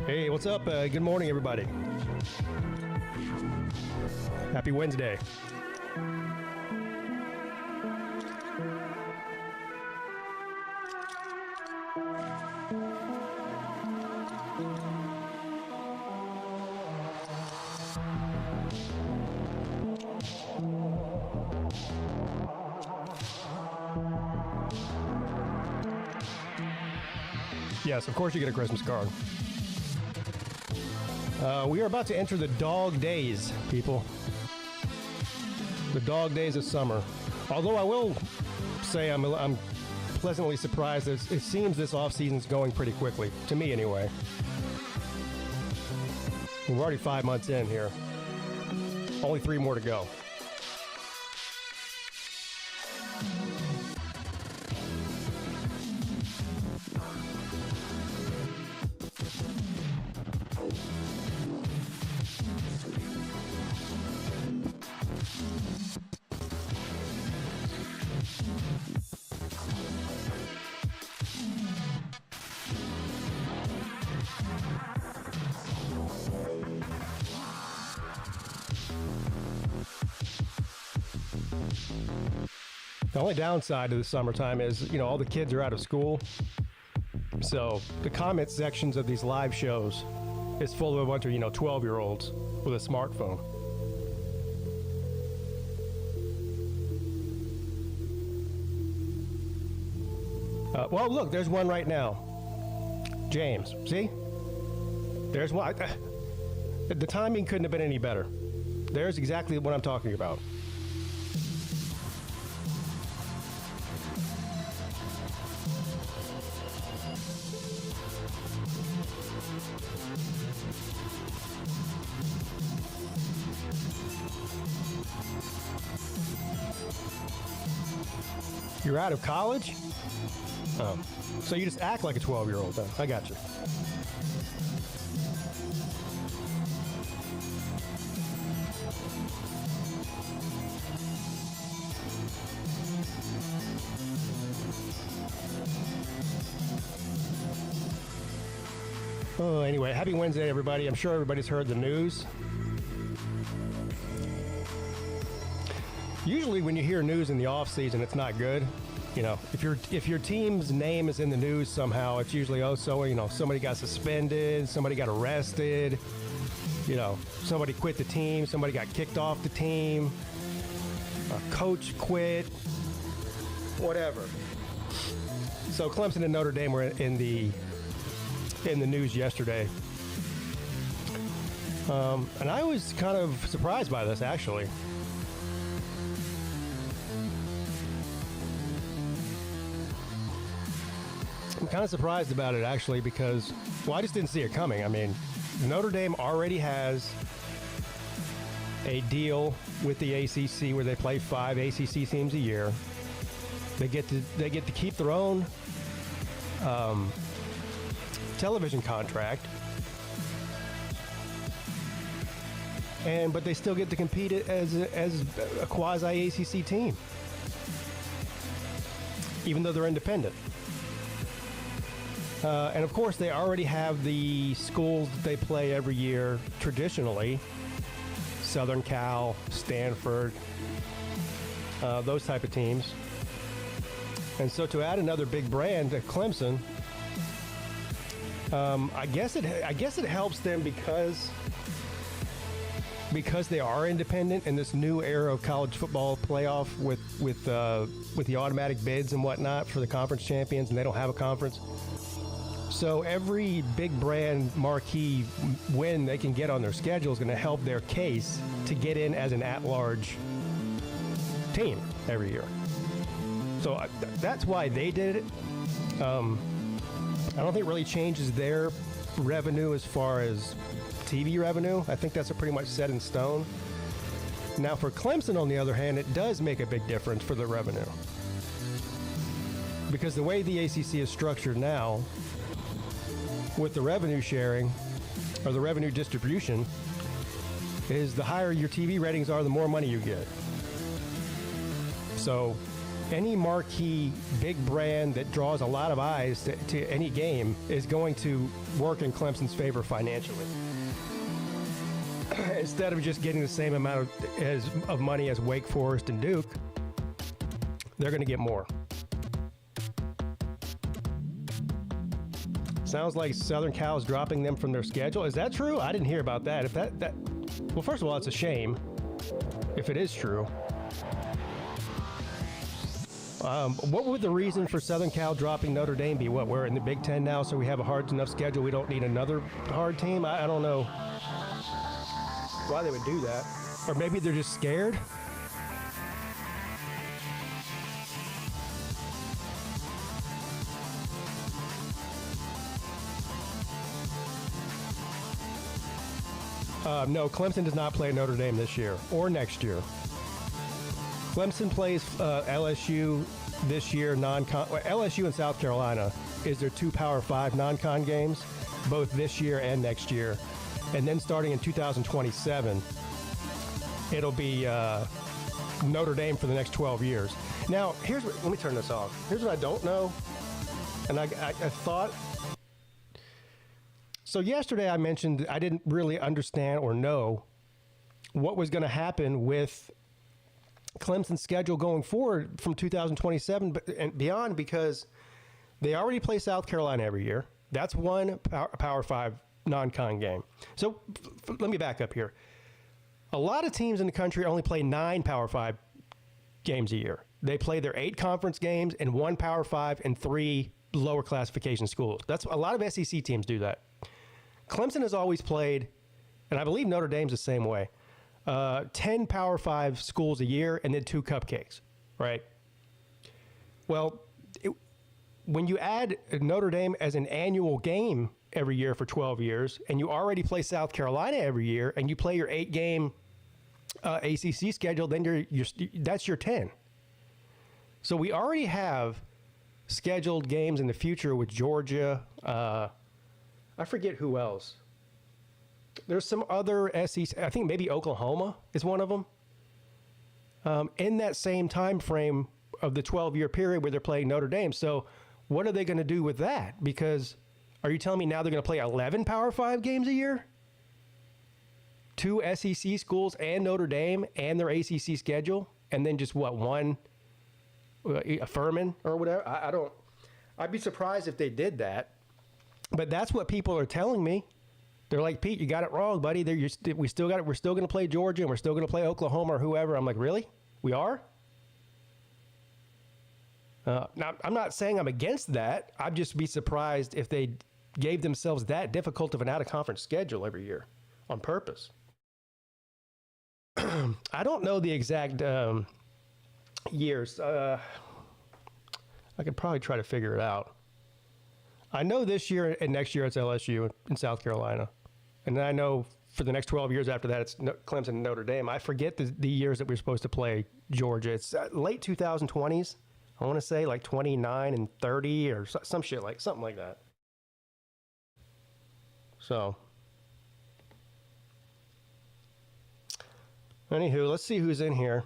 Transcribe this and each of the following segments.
Hey, what's up? Good morning, everybody. Happy Wednesday. Yes, of course you get a Christmas card. We are about to enter the dog days, people. The dog days of summer. Although I will say I'm pleasantly surprised that it seems this off-season is going pretty quickly. To me, anyway. We're already 5 months in here. Only 3 more to go. The only downside to the summertime is, all the kids are out of school. So the comment sections of these live shows is full of a bunch of, 12-year-olds with a smartphone. Well, look, there's one right now. James, see? There's one. The timing couldn't have been any better. There's exactly what I'm talking about. You're out of college? Oh. So you just act like a 12-year-old then. I got you. Oh, anyway, happy Wednesday, everybody. I'm sure everybody's heard the news. Usually when you hear news in the off season, it's not good. If your team's name is in the news somehow, it's usually, somebody got suspended, somebody got arrested, somebody quit the team, somebody got kicked off the team, a coach quit, whatever. So Clemson and Notre Dame were in the news yesterday. And I was kind of surprised by this, actually. I'm kind of surprised about it, actually, because, I just didn't see it coming. I mean, Notre Dame already has a deal with the ACC where they play 5 ACC teams a year. They get to keep their own television contract, but they still get to compete as a quasi ACC team, even though they're independent. And of course, they already have the schools that they play every year traditionally: Southern Cal, Stanford, those type of teams. And so to add another big brand to Clemson, I guess it helps them because they are independent in this new era of college football playoff with the automatic bids and whatnot for the conference champions, and they don't have a conference. So every big brand marquee win they can get on their schedule is going to help their case to get in as an at-large team every year. So that's why they did it. I don't think it really changes their revenue as far as TV revenue. I think that's a pretty much set in stone. Now for Clemson, on the other hand, it does make a big difference for the revenue. Because the way the ACC is structured now, with the revenue sharing, or the revenue distribution, is the higher your TV ratings are, the more money you get. So any marquee big brand that draws a lot of eyes to any game is going to work in Clemson's favor financially. Instead of just getting the same amount of money as Wake Forest and Duke, they're going to get more. Sounds like Southern Cal is dropping them from their schedule. Is that true? I didn't hear about that. If that well, first of all, it's a shame if it is true. What would the reason for Southern Cal dropping Notre Dame be? What, we're in the Big Ten now, so we have a hard enough schedule, we don't need another hard team? I don't know why they would do that. Or maybe they're just scared? No, Clemson does not play Notre Dame this year or next year. Clemson plays LSU this year, non-con. LSU and South Carolina is their two Power 5 non-con games, both this year and next year. And then starting in 2027, it'll be Notre Dame for the next 12 years. Now, let me turn this off. Here's what I don't know. And I thought, so yesterday I mentioned I didn't really understand or know what was going to happen with Clemson's schedule going forward from 2027 and beyond, because they already play South Carolina every year. That's one Power 5 non-con game. So let me back up here. A lot of teams in the country only play 9 Power 5 games a year. They play their 8 conference games and 1 Power 5 and 3 lower classification schools. That's a lot of SEC teams do that. Clemson has always played, and I believe Notre Dame's the same way, 10 Power 5 schools a year and then 2 cupcakes, right? Well, when you add Notre Dame as an annual game every year for 12 years, and you already play South Carolina every year, and you play your 8-game ACC schedule, then that's your 10. So we already have scheduled games in the future with Georgia. I forget who else. There's some other SEC. I think maybe Oklahoma is one of them. In that same time frame of the 12-year period where they're playing Notre Dame. So what are they going to do with that? Because are you telling me now they're going to play 11 Power 5 games a year? 2 SEC schools and Notre Dame and their ACC schedule? And then just what, one Furman or whatever? I'd be surprised if they did that. But that's what people are telling me. They're like, Pete, you got it wrong, buddy. We still got it. We're still going to play Georgia and we're still going to play Oklahoma or whoever. I'm like, really? We are? Now, I'm not saying I'm against that. I'd just be surprised if they gave themselves that difficult of an out-of-conference schedule every year on purpose. I don't know the exact years. I could probably try to figure it out. I know this year and next year it's LSU in South Carolina. And then I know for the next 12 years after that it's Clemson and Notre Dame. I forget the years that we're supposed to play Georgia. It's late 2020s. I want to say like 29 and 30 or some shit like something like that. So, anywho, let's see who's in here.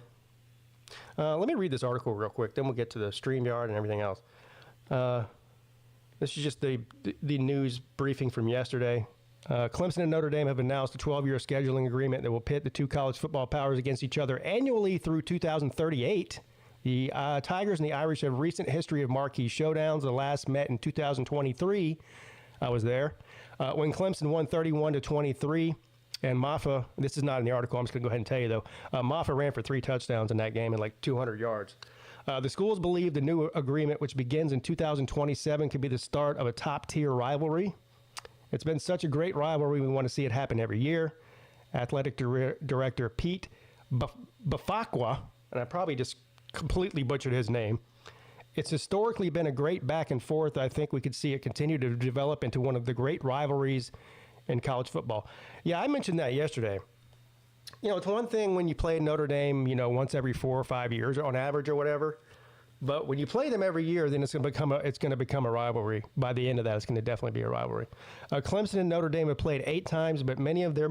Let me read this article real quick, then we'll get to the StreamYard and everything else. This is just the news briefing from yesterday. Clemson and Notre Dame have announced a 12-year scheduling agreement that will pit the two college football powers against each other annually through 2038. The Tigers and the Irish have recent history of marquee showdowns. The last met in 2023. I was there when Clemson won 31-23. And Maffa, this is not in the article, I'm just going to go ahead and tell you though. Maffa ran for 3 touchdowns in that game and like 200 yards. The schools believe the new agreement, which begins in 2027, could be the start of a top-tier rivalry. It's been such a great rivalry, we want to see it happen every year. Athletic Director Peete Bafakwa, and I probably just completely butchered his name, It's historically been a great back and forth. I think we could see it continue to develop into one of the great rivalries in college football. Yeah, I mentioned that yesterday. You know, it's one thing when you play Notre Dame, you know, once every 4 or 5 years on average or whatever. But when you play them every year, then it's going to become a rivalry. By the end of that, it's going to definitely be a rivalry. Clemson and Notre Dame have played 8 times, but many of their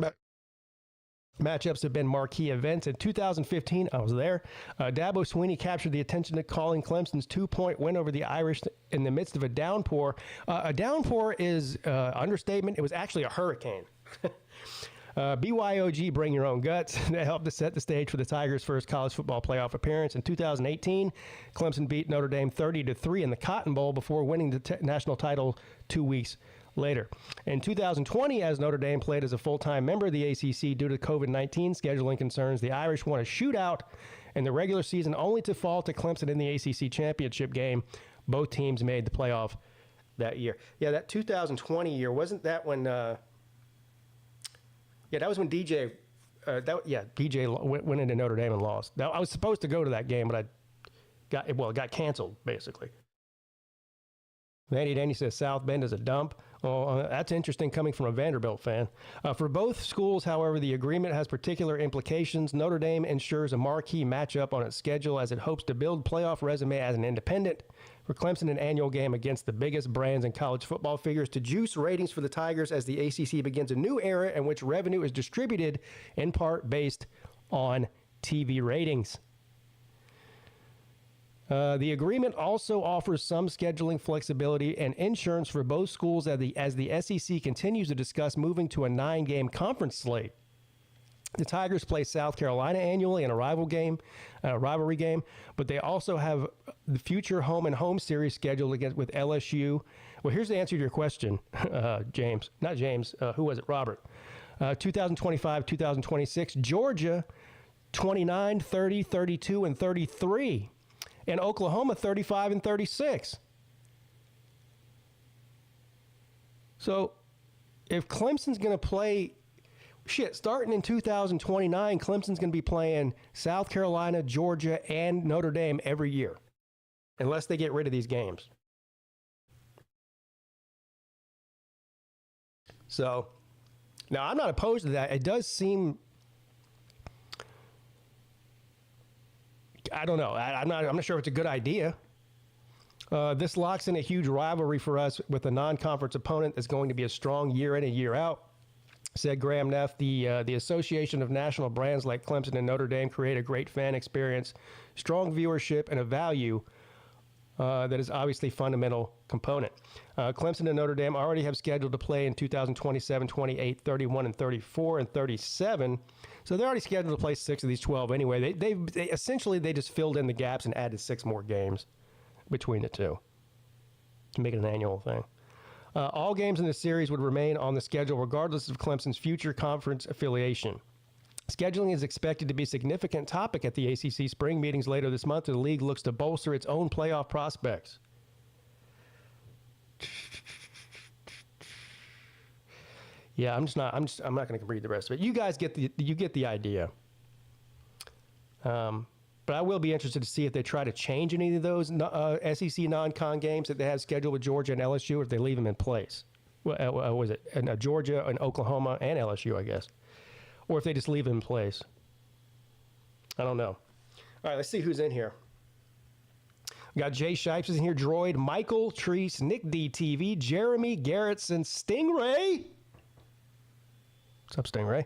matchups have been marquee events. In 2015, I was there. Dabo Swinney captured the attention of calling Clemson's 2-point win over the Irish in the midst of a downpour. A downpour is understatement. It was actually a hurricane. BYOG, bring your own guts. That helped to set the stage for the Tigers' first college football playoff appearance. In 2018, Clemson beat Notre Dame 30-3 in the Cotton Bowl before winning the national title 2 weeks later. In 2020, as Notre Dame played as a full-time member of the ACC due to COVID-19 scheduling concerns, the Irish won a shootout in the regular season only to fall to Clemson in the ACC championship game. Both teams made the playoff that year. Yeah, that 2020 year, wasn't that when... Yeah, that was when DJ went into Notre Dame and lost. Now, I was supposed to go to that game, but it got canceled, basically. Vandy Danny says South Bend is a dump. Well, that's interesting coming from a Vanderbilt fan. For both schools, however, the agreement has particular implications. Notre Dame ensures a marquee matchup on its schedule as it hopes to build playoff resume as an independent. For Clemson, an annual game against the biggest brands in college football figures to juice ratings for the Tigers as the ACC begins a new era in which revenue is distributed in part based on TV ratings. The agreement also offers some scheduling flexibility and insurance for both schools as the SEC continues to discuss moving to a 9-game conference slate. The Tigers play South Carolina annually in a rivalry game, but they also have the future home and home series scheduled with LSU. Well, here's the answer to your question, James. Not James. Who was it? Robert. 2025, 2026. Georgia, 29, 30, 32, and 33. And Oklahoma, 35 and 36. So if Clemson's going to play... starting in 2029, Clemson's going to be playing South Carolina, Georgia, and Notre Dame every year, unless they get rid of these games. So, now I'm not opposed to that. It does seem, I don't know. I'm not sure if it's a good idea. This locks in a huge rivalry for us with a non-conference opponent that's going to be a strong year in and year out. Said Graham Neff, the association of national brands like Clemson and Notre Dame create a great fan experience, strong viewership, and a value that is obviously a fundamental component. Clemson and Notre Dame already have scheduled to play in 2027, 28, 31, and 34, and 37. So they're already scheduled to play 6 of these 12 anyway. They essentially just filled in the gaps and added 6 more games between the two to make it an annual thing. All games in the series would remain on the schedule regardless of Clemson's future conference affiliation. Scheduling is expected to be a significant topic at the ACC spring meetings later this month, and the league looks to bolster its own playoff prospects. Yeah, I'm not going to read the rest of it. You guys get the idea. But I will be interested to see if they try to change any of those SEC non-con games that they have scheduled with Georgia and LSU, or if they leave them in place. Was it and Georgia and Oklahoma and LSU, I guess, or if they just leave them in place. I don't know. All right, let's see who's in here. We got Jay Shipes is in here, Droid, Michael Treese, Nick DTV, Jeremy Garrettson, Stingray. What's up, Stingray?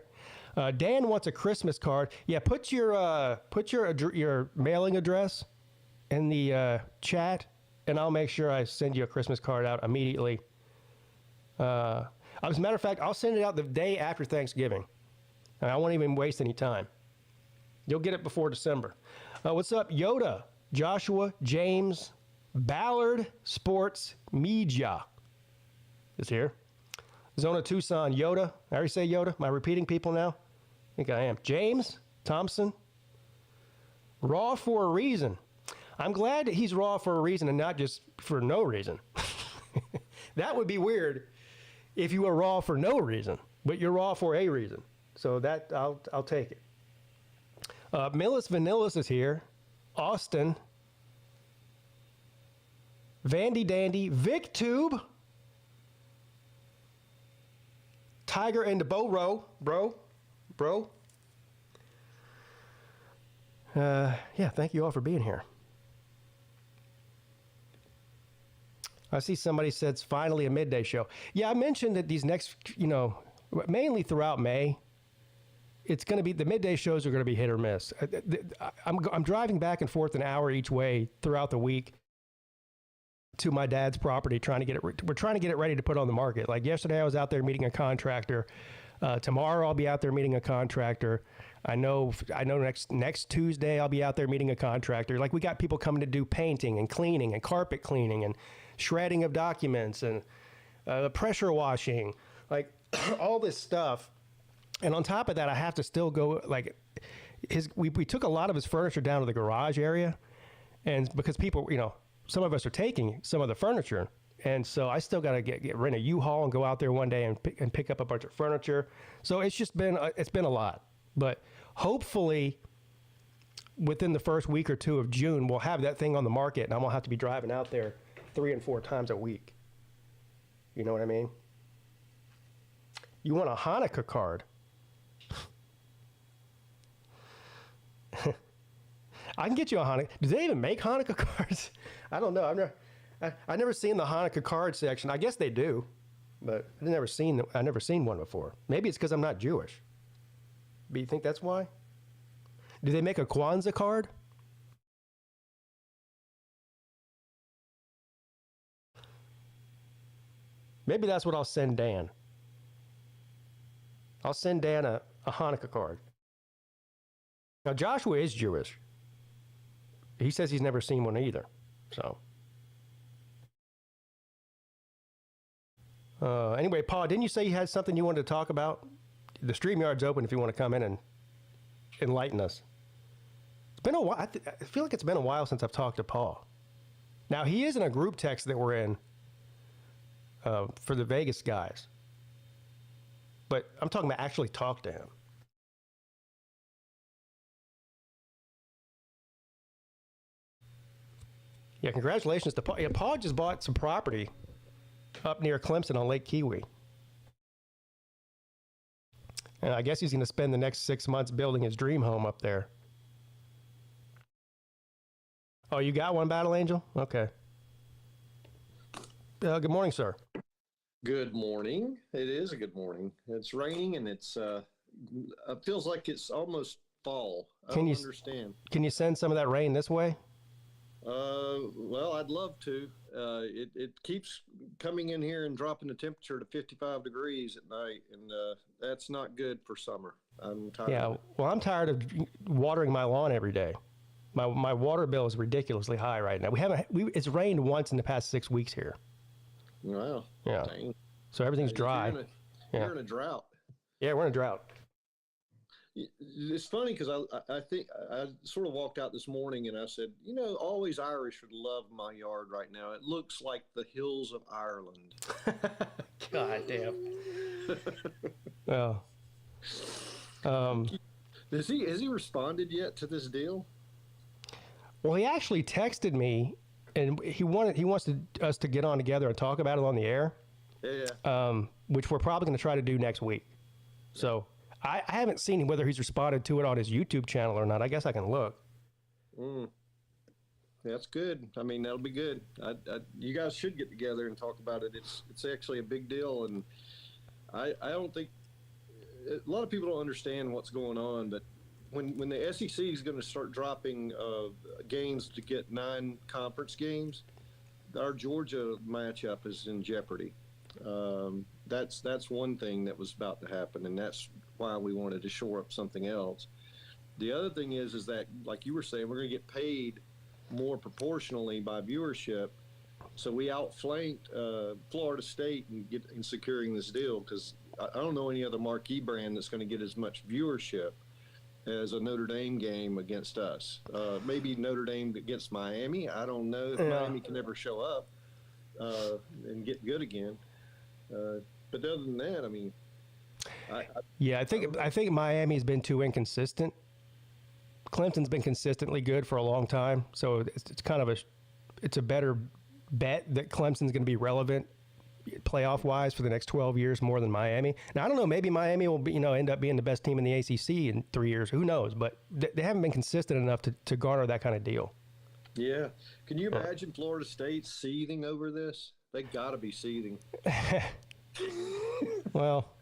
Dan wants a Christmas card. Yeah, put your mailing address in the chat, and I'll make sure I send you a Christmas card out immediately. As a matter of fact, I'll send it out the day after Thanksgiving. And I won't even waste any time. You'll get it before December. What's up, Yoda, Joshua, James, Ballard Sports Media is here. Zona Tucson, Yoda. I already say Yoda. Am I repeating people now? I think I am. James Thompson. Raw for a reason. I'm glad that he's raw for a reason and not just for no reason. That would be weird if you were raw for no reason, but you're raw for a reason. So that I'll take it. Millis Vanillis is here. Austin. Vandy Dandy, VicTube, Tiger and the Bow Row, bro. Yeah, thank you all for being here. I see somebody said it's finally a midday show. Yeah, I mentioned that these next, mainly throughout May, it's going to be, the midday shows are going to be hit or miss. I'm driving back and forth an hour each way throughout the week to my dad's property, we're trying to get it ready to put on the market. Like yesterday, I was out there meeting a contractor. Tomorrow, I'll be out there meeting a contractor. I know. Next Tuesday, I'll be out there meeting a contractor. Like we got people coming to do painting and cleaning and carpet cleaning and shredding of documents and pressure washing, like all this stuff. And on top of that, I have to still go, like, we took a lot of his furniture down to the garage area, and because people, some of us are taking some of the furniture, and so I still got to rent a U-Haul and go out there one day and pick up a bunch of furniture. So it's just been a lot, but hopefully within the first week or two of June, we'll have that thing on the market, and I won't have to be driving out there 3 and 4 times a week. You know what I mean? You want a Hanukkah card? I can get you a Hanukkah. Do they even make Hanukkah cards? I don't know. I've never seen the Hanukkah card section. I guess they do, but I've never seen one before. Maybe it's because I'm not Jewish. But you think that's why? Do they make a Kwanzaa card? Maybe that's what I'll send Dan. I'll send Dan a Hanukkah card. Now, Joshua is Jewish. He says he's never seen one either. So, anyway, Paul, didn't you say you had something you wanted to talk about? The StreamYard's open if you want to come in and enlighten us. It's been a while. I feel like it's been a while since I've talked to Paul. Now, he is in a group text that we're in for the Vegas guys. But I'm talking about actually talk to him. Yeah, congratulations to Paul. Yeah, Paul just bought some property up near Clemson on Lake Kiwi. And I guess he's going to spend the next 6 months building his dream home up there. Oh, you got one, Battle Angel? Okay. Good morning, sir. Good morning. It is a good morning. It's raining and it feels like it's almost fall. I don't understand. Can you send some of that rain this way? Well, I'd love to. It keeps coming in here and dropping the temperature to 55 degrees at night, and that's not good for summer. I'm tired. Yeah, well, I'm tired of watering my lawn every day. My water bill is ridiculously high right now. It's rained once in the past 6 weeks here. Wow. Yeah. Dang. So everything's dry. You're in a drought. Yeah, we're in a drought. It's funny because I think I sort of walked out this morning and I said, always Irish would love my yard right now. It looks like the hills of Ireland. God damn. Well, has he responded yet to this deal? Well, he actually texted me, and he wants us to get on together and talk about it on the air. Yeah. Which we're probably going to try to do next week. So. I haven't seen whether he's responded to it on his YouTube channel or not. I guess I can look. That's good. I mean, that'll be good. You guys should get together and talk about it. It's actually a big deal, and I don't think a lot of people don't understand what's going on. But when the SEC is going to start dropping games to get 9 conference games, our Georgia matchup is in jeopardy. That's one thing that was about to happen, and that's why we wanted to shore up something else. The other thing is that, like you were saying, we're going to get paid more proportionally by viewership. So we outflanked Florida State in securing this deal, because I don't know any other marquee brand that's going to get as much viewership as a Notre Dame game against us. Maybe Notre Dame against Miami. I don't know if Miami can ever show up and get good again. But other than that, I mean, I think Miami's been too inconsistent. Clemson's been consistently good for a long time, so it's kind of it's a better bet that Clemson's going to be relevant playoff wise for the next 12 years more than Miami. Now I don't know, maybe Miami will be, end up being the best team in the ACC in 3 years. Who knows? But they haven't been consistent enough to garner that kind of deal. Yeah. Can you imagine Florida State seething over this? They got to be seething. Well,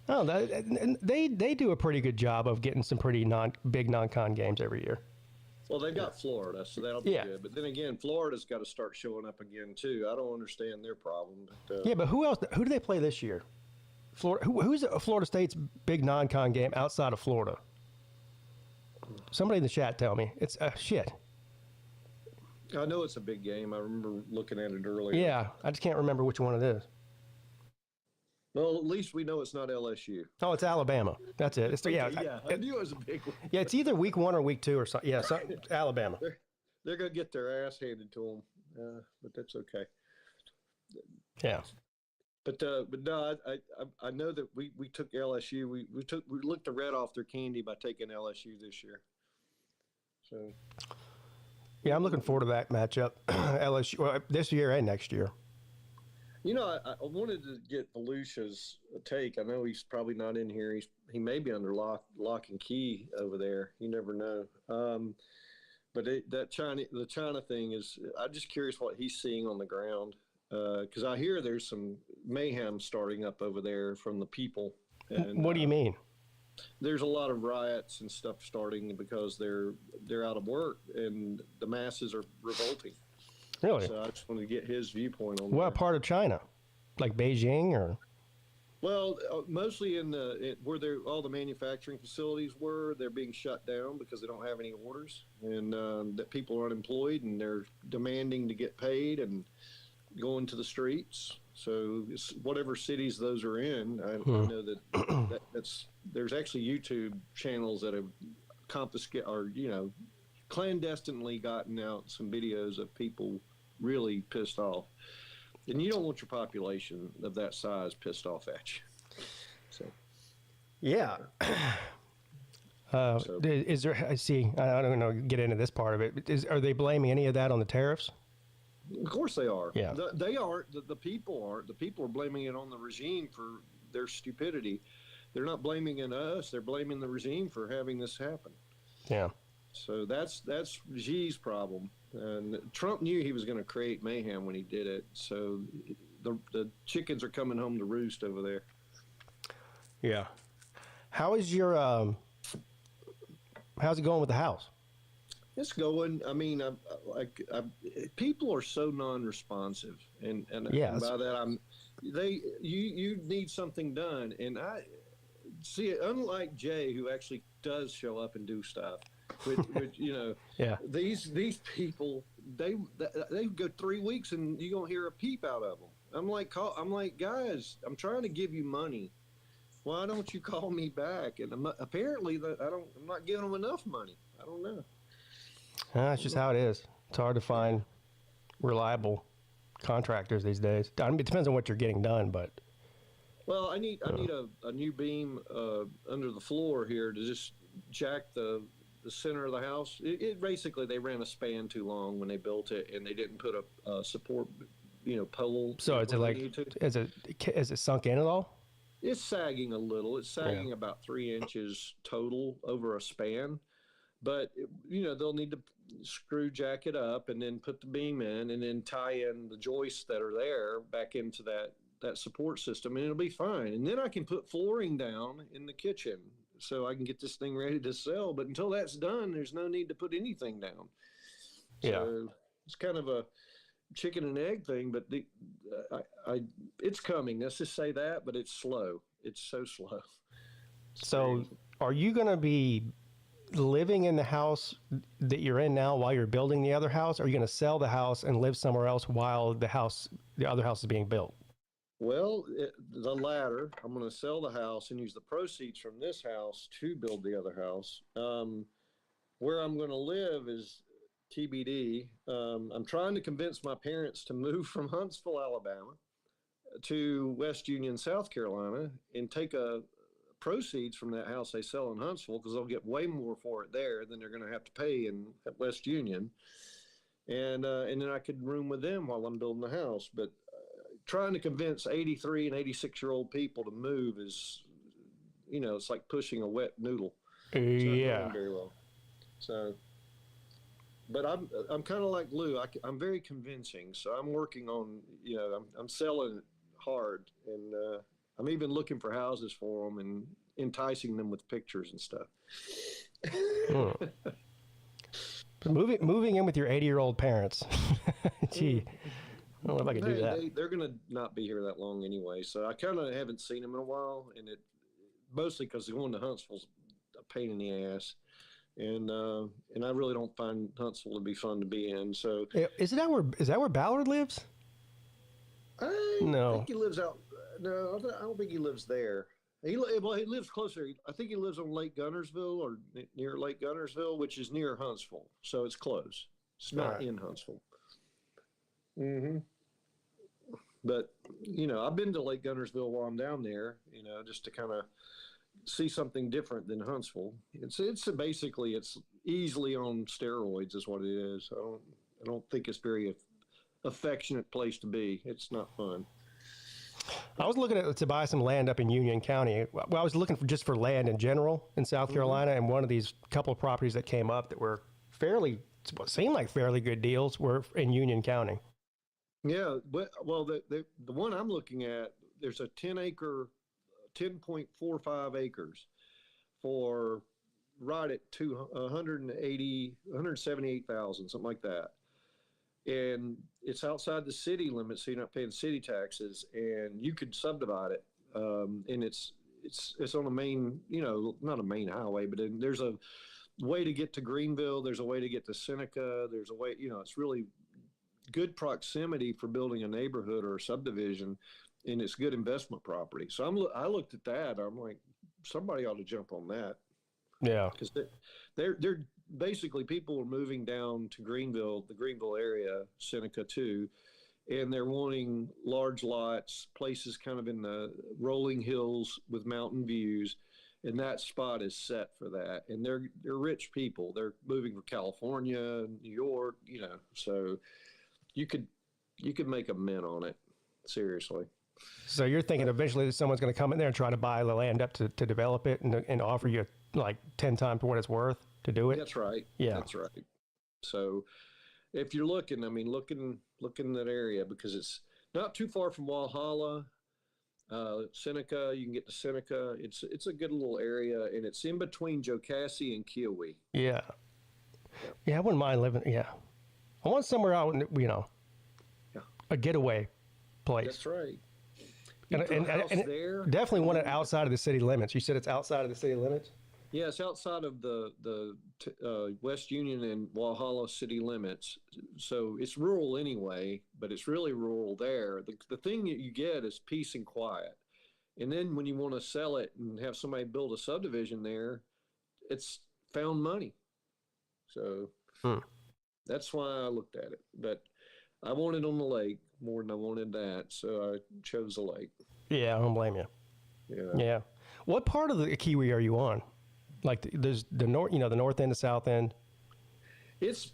no, they do a pretty good job of getting some pretty big non-con games every year. Well, they've got Florida, so that'll be good. But then again, Florida's got to start showing up again too. I don't understand their problem. But, but who else? Who do they play this year? Florida. Who's Florida State's big non-con game outside of Florida? Somebody in the chat tell me. It's shit. I know it's a big game. I remember looking at it earlier. Yeah, I just can't remember which one it is. Well, at least we know it's not LSU. Oh, it's Alabama. That's it. It's I knew it was a big one. Yeah, it's either week 1 or week 2 or something. Yeah, Alabama. They're going to get their ass handed to them, but that's okay. Yeah. But no, I know that we took LSU. We looked the red off their candy by taking LSU this year. So. Yeah, I'm looking forward to that matchup. LSU this year and next year. I wanted to get Volusia's take. I know he's probably not in here. He may be under lock and key over there. You never know. But the China thing is, I'm just curious what he's seeing on the ground. Because I hear there's some mayhem starting up over there from the people. And, what do you mean? There's a lot of riots and stuff starting because they're out of work and the masses are revolting. Really? So I just wanted to get his viewpoint on what part of China? Like Beijing or? Well, mostly where all the manufacturing facilities were, they're being shut down because they don't have any orders, and that people are unemployed and they're demanding to get paid and going to the streets. So whatever cities those are in, I know that's there's actually YouTube channels that have confiscated or clandestinely gotten out some videos of people really pissed off. And you don't want your population of that size pissed off at you. So, yeah. Is there? I see. I don't know. Get into this part of it. Are they blaming any of that on the tariffs? Of course they are. Yeah. They aren't. The people aren't. The people are blaming it on the regime for their stupidity. They're not blaming it on us. They're blaming the regime for having this happen. Yeah. So that's Xi's problem. And Trump knew he was going to create mayhem when he did it. So the chickens are coming home to roost over there. Yeah. How is your how's it going with the house? It's going. I mean, people are so non-responsive, and by that you need something done, and I see it. Unlike Jay, who actually does show up and do stuff. Which yeah. These people they go 3 weeks and you don't hear a peep out of them. I'm like, guys, I'm trying to give you money. Why don't you call me back? And apparently I'm not giving them enough money. I don't know. That's just how it is. It's hard to find reliable contractors these days. I mean, it depends on what you're getting done, but. Well, I need a new beam under the floor here to just jack the center of the house. It basically, they ran a span too long when they built it, and they didn't put a support, pole. So is it sunk in at all? It's sagging a little. It's sagging about 3 inches total over a span, but they'll need to screw jack it up and then put the beam in and then tie in the joists that are there back into that support system, and it'll be fine. And then I can put flooring down in the kitchen so I can get this thing ready to sell. But until that's done, there's no need to put anything down. Yeah. So it's kind of a chicken and egg thing, but it's coming. Let's just say that, but it's slow. It's so slow. So are you going to be living in the house that you're in now while you're building the other house? Or are you going to sell the house and live somewhere else while the other house is being built? Well, the latter. I'm going to sell the house and use the proceeds from this house to build the other house. Where I'm going to live is TBD. I'm trying to convince my parents to move from Huntsville, Alabama, to West Union, South Carolina, and take proceeds from that house they sell in Huntsville, because they'll get way more for it there than they're going to have to pay at West Union. and then I could room with them while I'm building the house. But trying to convince 83 and 86-year-old people to move is, it's like pushing a wet noodle. It's not going very well. So, but I'm kind of like Lou. I'm very convincing. So I'm working on, I'm selling it hard, and I'm even looking for houses for them and enticing them with pictures and stuff. But moving in with your 80-year-old parents. Gee, I don't know if I can do that. They're going to not be here that long anyway, so I kind of haven't seen them in a while, and it mostly because going to Huntsville's a pain in the ass, and I really don't find Huntsville to be fun to be in. So is that where Ballard lives? I think he lives out. No, I don't think he lives there. He lives closer. I think he lives on Lake Gunnersville or near Lake Gunnersville, which is near Huntsville, so it's close. It's not in Huntsville. Mm-hmm. But I've been to Lake Gunnersville while I'm down there, just to kind of see something different than Huntsville. It's basically it's easily on steroids, is what it is. I don't think it's very affectionate place to be. It's not fun. I was looking to buy some land up in Union County. Well, I was looking just for land in general in South Carolina, and one of these couple of properties that came up that were seemed like fairly good deals were in Union County. Yeah, well, the one I'm looking at, there's a 10.45 acres for right at 178,000, something like that. And it's outside the city limits, so you're not paying city taxes, and you could subdivide it. And it's on a main, not a main highway, but there's a way to get to Greenville. There's a way to get to Seneca. There's a way, it's really good proximity for building a neighborhood or a subdivision, and it's good investment property. So I looked at that. I'm like, somebody ought to jump on that. Yeah, because they're basically, people are moving down to Greenville, the Greenville area, Seneca too, and they're wanting large lots, places kind of in the rolling hills with mountain views, and that spot is set for that. And they're rich people. They're moving from California, New York, so you could make a mint on it, seriously. So you're thinking eventually someone's going to come in there and try to buy the land up to develop it and offer you like 10 times what it's worth to do it? That's right. Yeah. That's right. So if you're looking, look in that area, because it's not too far from Walhalla, Seneca. You can get to Seneca. It's a good little area, and it's in between Jocassee and Kiowee. Yeah. Yeah, I wouldn't mind living. Yeah. I want somewhere out, a getaway place. That's right. And definitely want it outside of the city limits. You said it's outside of the city limits? Yeah, it's outside of the West Union and Walhalla city limits. So it's rural anyway, but it's really rural there. The thing that you get is peace and quiet. And then when you want to sell it and have somebody build a subdivision there, it's found money. So that's why I looked at it. But I wanted on the lake more than I wanted that, so I chose the lake. Yeah, I don't blame you. Yeah. What part of the Kiwi are you on? Like there's the north, the north end, the south end. It's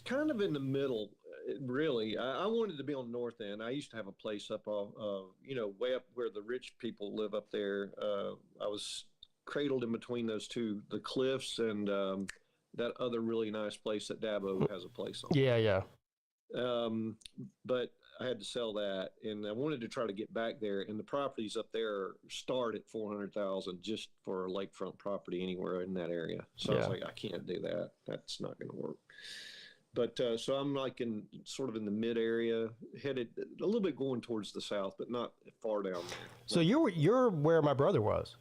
kind of in the middle, really. I wanted to be on the north end. I used to have a place up, way up where the rich people live up there. I was cradled in between those two, the cliffs and that other really nice place that Dabo has a place on. Yeah. But I had to sell that, and I wanted to try to get back there. And the properties up there start at $400,000 just for a lakefront property anywhere in that area. So I was like, I can't do that. That's not going to work. But so I'm like sort of in the mid area, headed a little bit going towards the south, but not far down there. So you're where my brother was.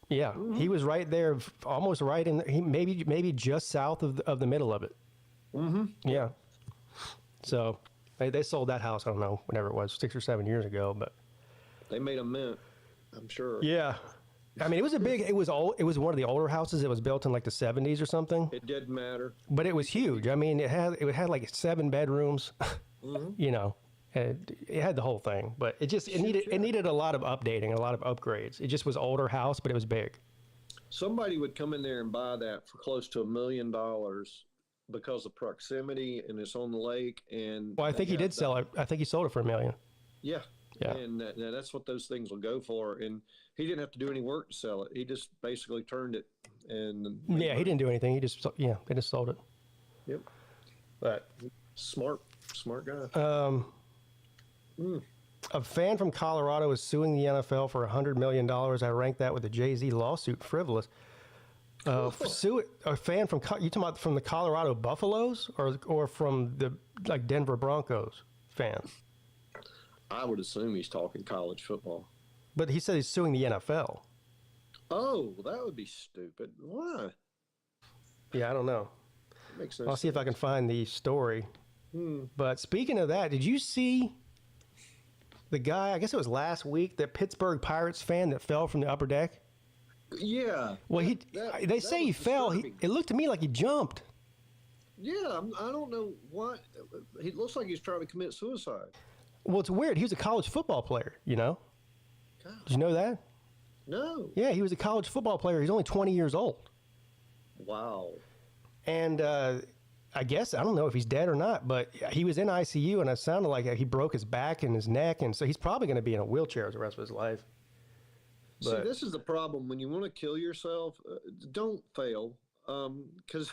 Yeah, he was right there, almost right in. Maybe just south of the middle of it. Yeah. So they sold that house, I don't know, whenever it was, 6 or 7 years ago, but they made a mint, I'm sure. Yeah. I mean, it was one of the older houses. It was built in like the 70s or something. It didn't matter. But it was huge. I mean, it had like 7 bedrooms, it had the whole thing, but it needed a lot of updating, a lot of upgrades. It just was older house, but it was big. Somebody would come in there and buy that for close to $1 million because of proximity and it's on the lake. And Well, I think he did sell it. I think he sold it for $1 million. Yeah. Yeah. And that's what those things will go for. And he didn't have to do any work to sell it. He just basically turned it. And yeah, he didn't do anything. He just, they just sold it. Yep. But smart guy. A fan from Colorado is suing the NFL for $100 million. I rank that with the Jay-Z lawsuit frivolous. A fan from, you talking about from the Colorado Buffaloes or from the Denver Broncos fans? I would assume he's talking college football. But he said he's suing the NFL. Oh, that would be stupid. Why? Yeah, I don't know. That makes sense. I'll see if I can find the story. But speaking of that, did you see the guy, I guess it was last week, that Pittsburgh Pirates fan that fell from the upper deck? Yeah. Well, they say he fell. It looked to me like he jumped. Yeah, I don't know why. He looks like he's trying to commit suicide. Well, it's weird. He was a college football player, you know? God. Did you know that? No. Yeah, he was a college football player. He's only 20 years old. Wow. And I guess, I don't know if he's dead or not, but he was in ICU, and it sounded like he broke his back and his neck, and so he's probably going to be in a wheelchair the rest of his life. See, this is the problem. When you want to kill yourself, don't fail, because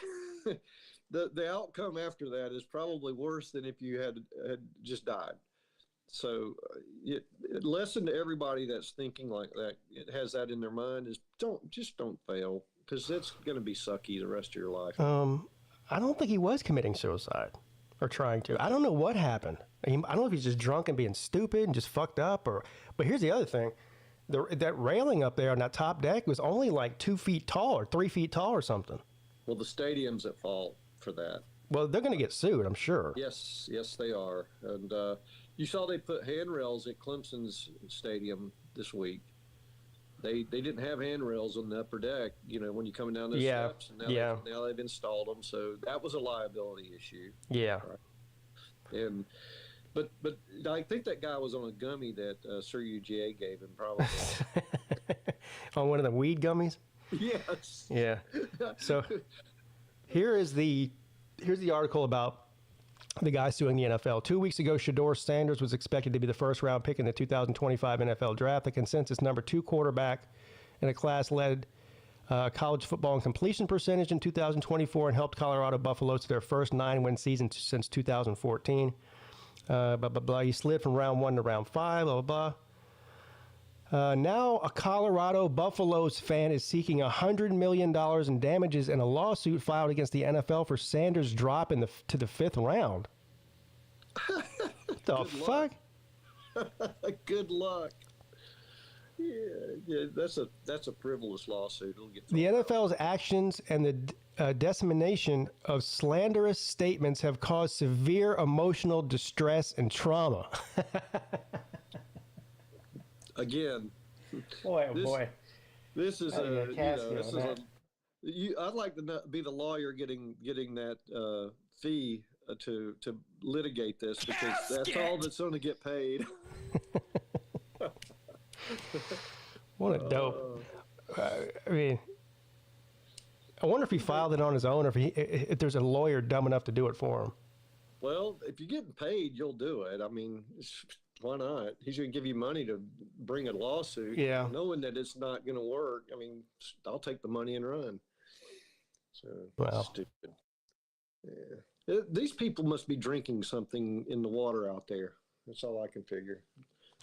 the outcome after that is probably worse than if you had just died. So, lesson to everybody that's thinking like that, it has that in their mind, is don't fail, because it's going to be sucky the rest of your life. I don't think he was committing suicide or trying to. I don't know what happened. I don't know if he's just drunk and being stupid and just fucked up, but here's the other thing. That railing up there on that top deck was only like 2 feet tall or 3 feet tall or something. Well, the stadium's at fault for that. Well, they're going to get sued, I'm sure. Yes, they are. And you saw they put handrails at Clemson's stadium this week. They didn't have handrails on the upper deck, when you're coming down those steps. And now they've installed them, so that was a liability issue. Yeah. Right? And but I think that guy was on a gummy that Sir UGA gave him, probably. On one of the weed gummies? Yes. Yeah. So here's the article about the guy suing the NFL. 2 weeks ago, Shedeur Sanders was expected to be the first-round pick in the 2025 NFL Draft, the consensus number 2 quarterback in a class led college football in completion percentage in 2024 and helped Colorado Buffaloes to their first 9-win season since 2014. He slid from round 1 to round 5, blah, blah, blah. Now a Colorado Buffaloes fan is seeking $100 million in damages in a lawsuit filed against the NFL for Sanders' drop to the 5th round. What the fuck? Good luck. Yeah, that's a frivolous lawsuit. It'll get the NFL's actions and the dissemination of slanderous statements have caused severe emotional distress and trauma. Again, boy. This is I'd like to be the lawyer getting that fee to litigate this, because that's all that's going to get paid. What a dope. I wonder if he filed it on his own, or if there's a lawyer dumb enough to do it for him. Well, if you're getting paid, you'll do it. I mean, why not? He's going to give you money to bring a lawsuit, knowing that it's not going to work. I mean, I'll take the money and run. So, stupid. Yeah. These people must be drinking something in the water out there. That's all I can figure.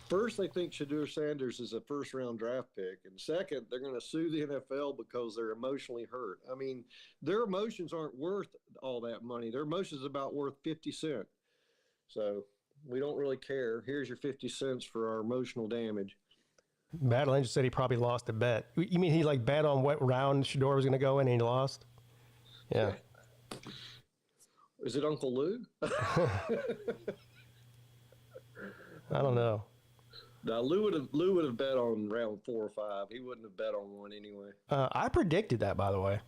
First, they think Shedeur Sanders is a first-round draft pick. And second, they're going to sue the NFL because they're emotionally hurt. I mean, their emotions aren't worth all that money. Their emotions are about worth 50 cents. So we don't really care. Here's your 50 cents for our emotional damage. Battle Angel said he probably lost a bet. You mean he bet on what round Shedeur was going to go in and he lost? Yeah. Is it Uncle Lou? I don't know. No, Lou would have bet on round 4 or 5. He wouldn't have bet on one anyway. I predicted that, by the way.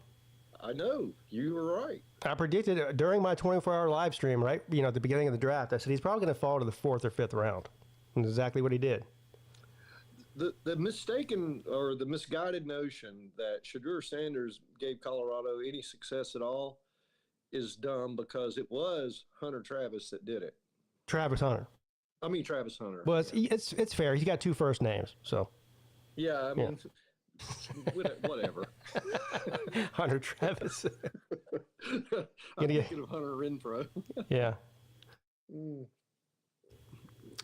I know. You were right. I predicted it during my 24-hour live stream, right? At the beginning of the draft. I said he's probably going to fall to the 4th or 5th round. And exactly what he did. The mistaken or the misguided notion that Shedeur Sanders gave Colorado any success at all is dumb because it was Hunter Travis that did it. Travis Hunter. I mean Travis Hunter. Well, it's fair. He's got two first names, so. Yeah, I mean, whatever. Hunter Travis. I'm thinking of Hunter Renfro. Yeah.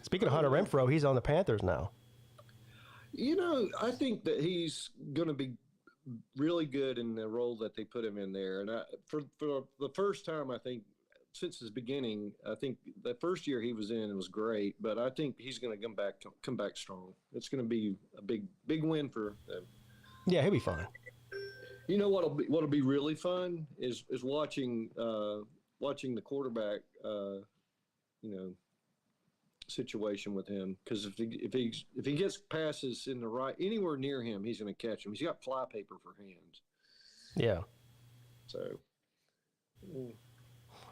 Speaking of Hunter Renfro, he's on the Panthers now. I think that he's going to be really good in the role that they put him in there. And for the first time, I think, since his beginning, I think the first year he was in, it was great. But I think he's going to come back strong. It's going to be a big win for them. Yeah, he'll be fine. You know what'll be really fun is watching the quarterback situation with him, because if he gets passes in the right anywhere near him, he's going to catch him. He's got flypaper for hands. Yeah. So.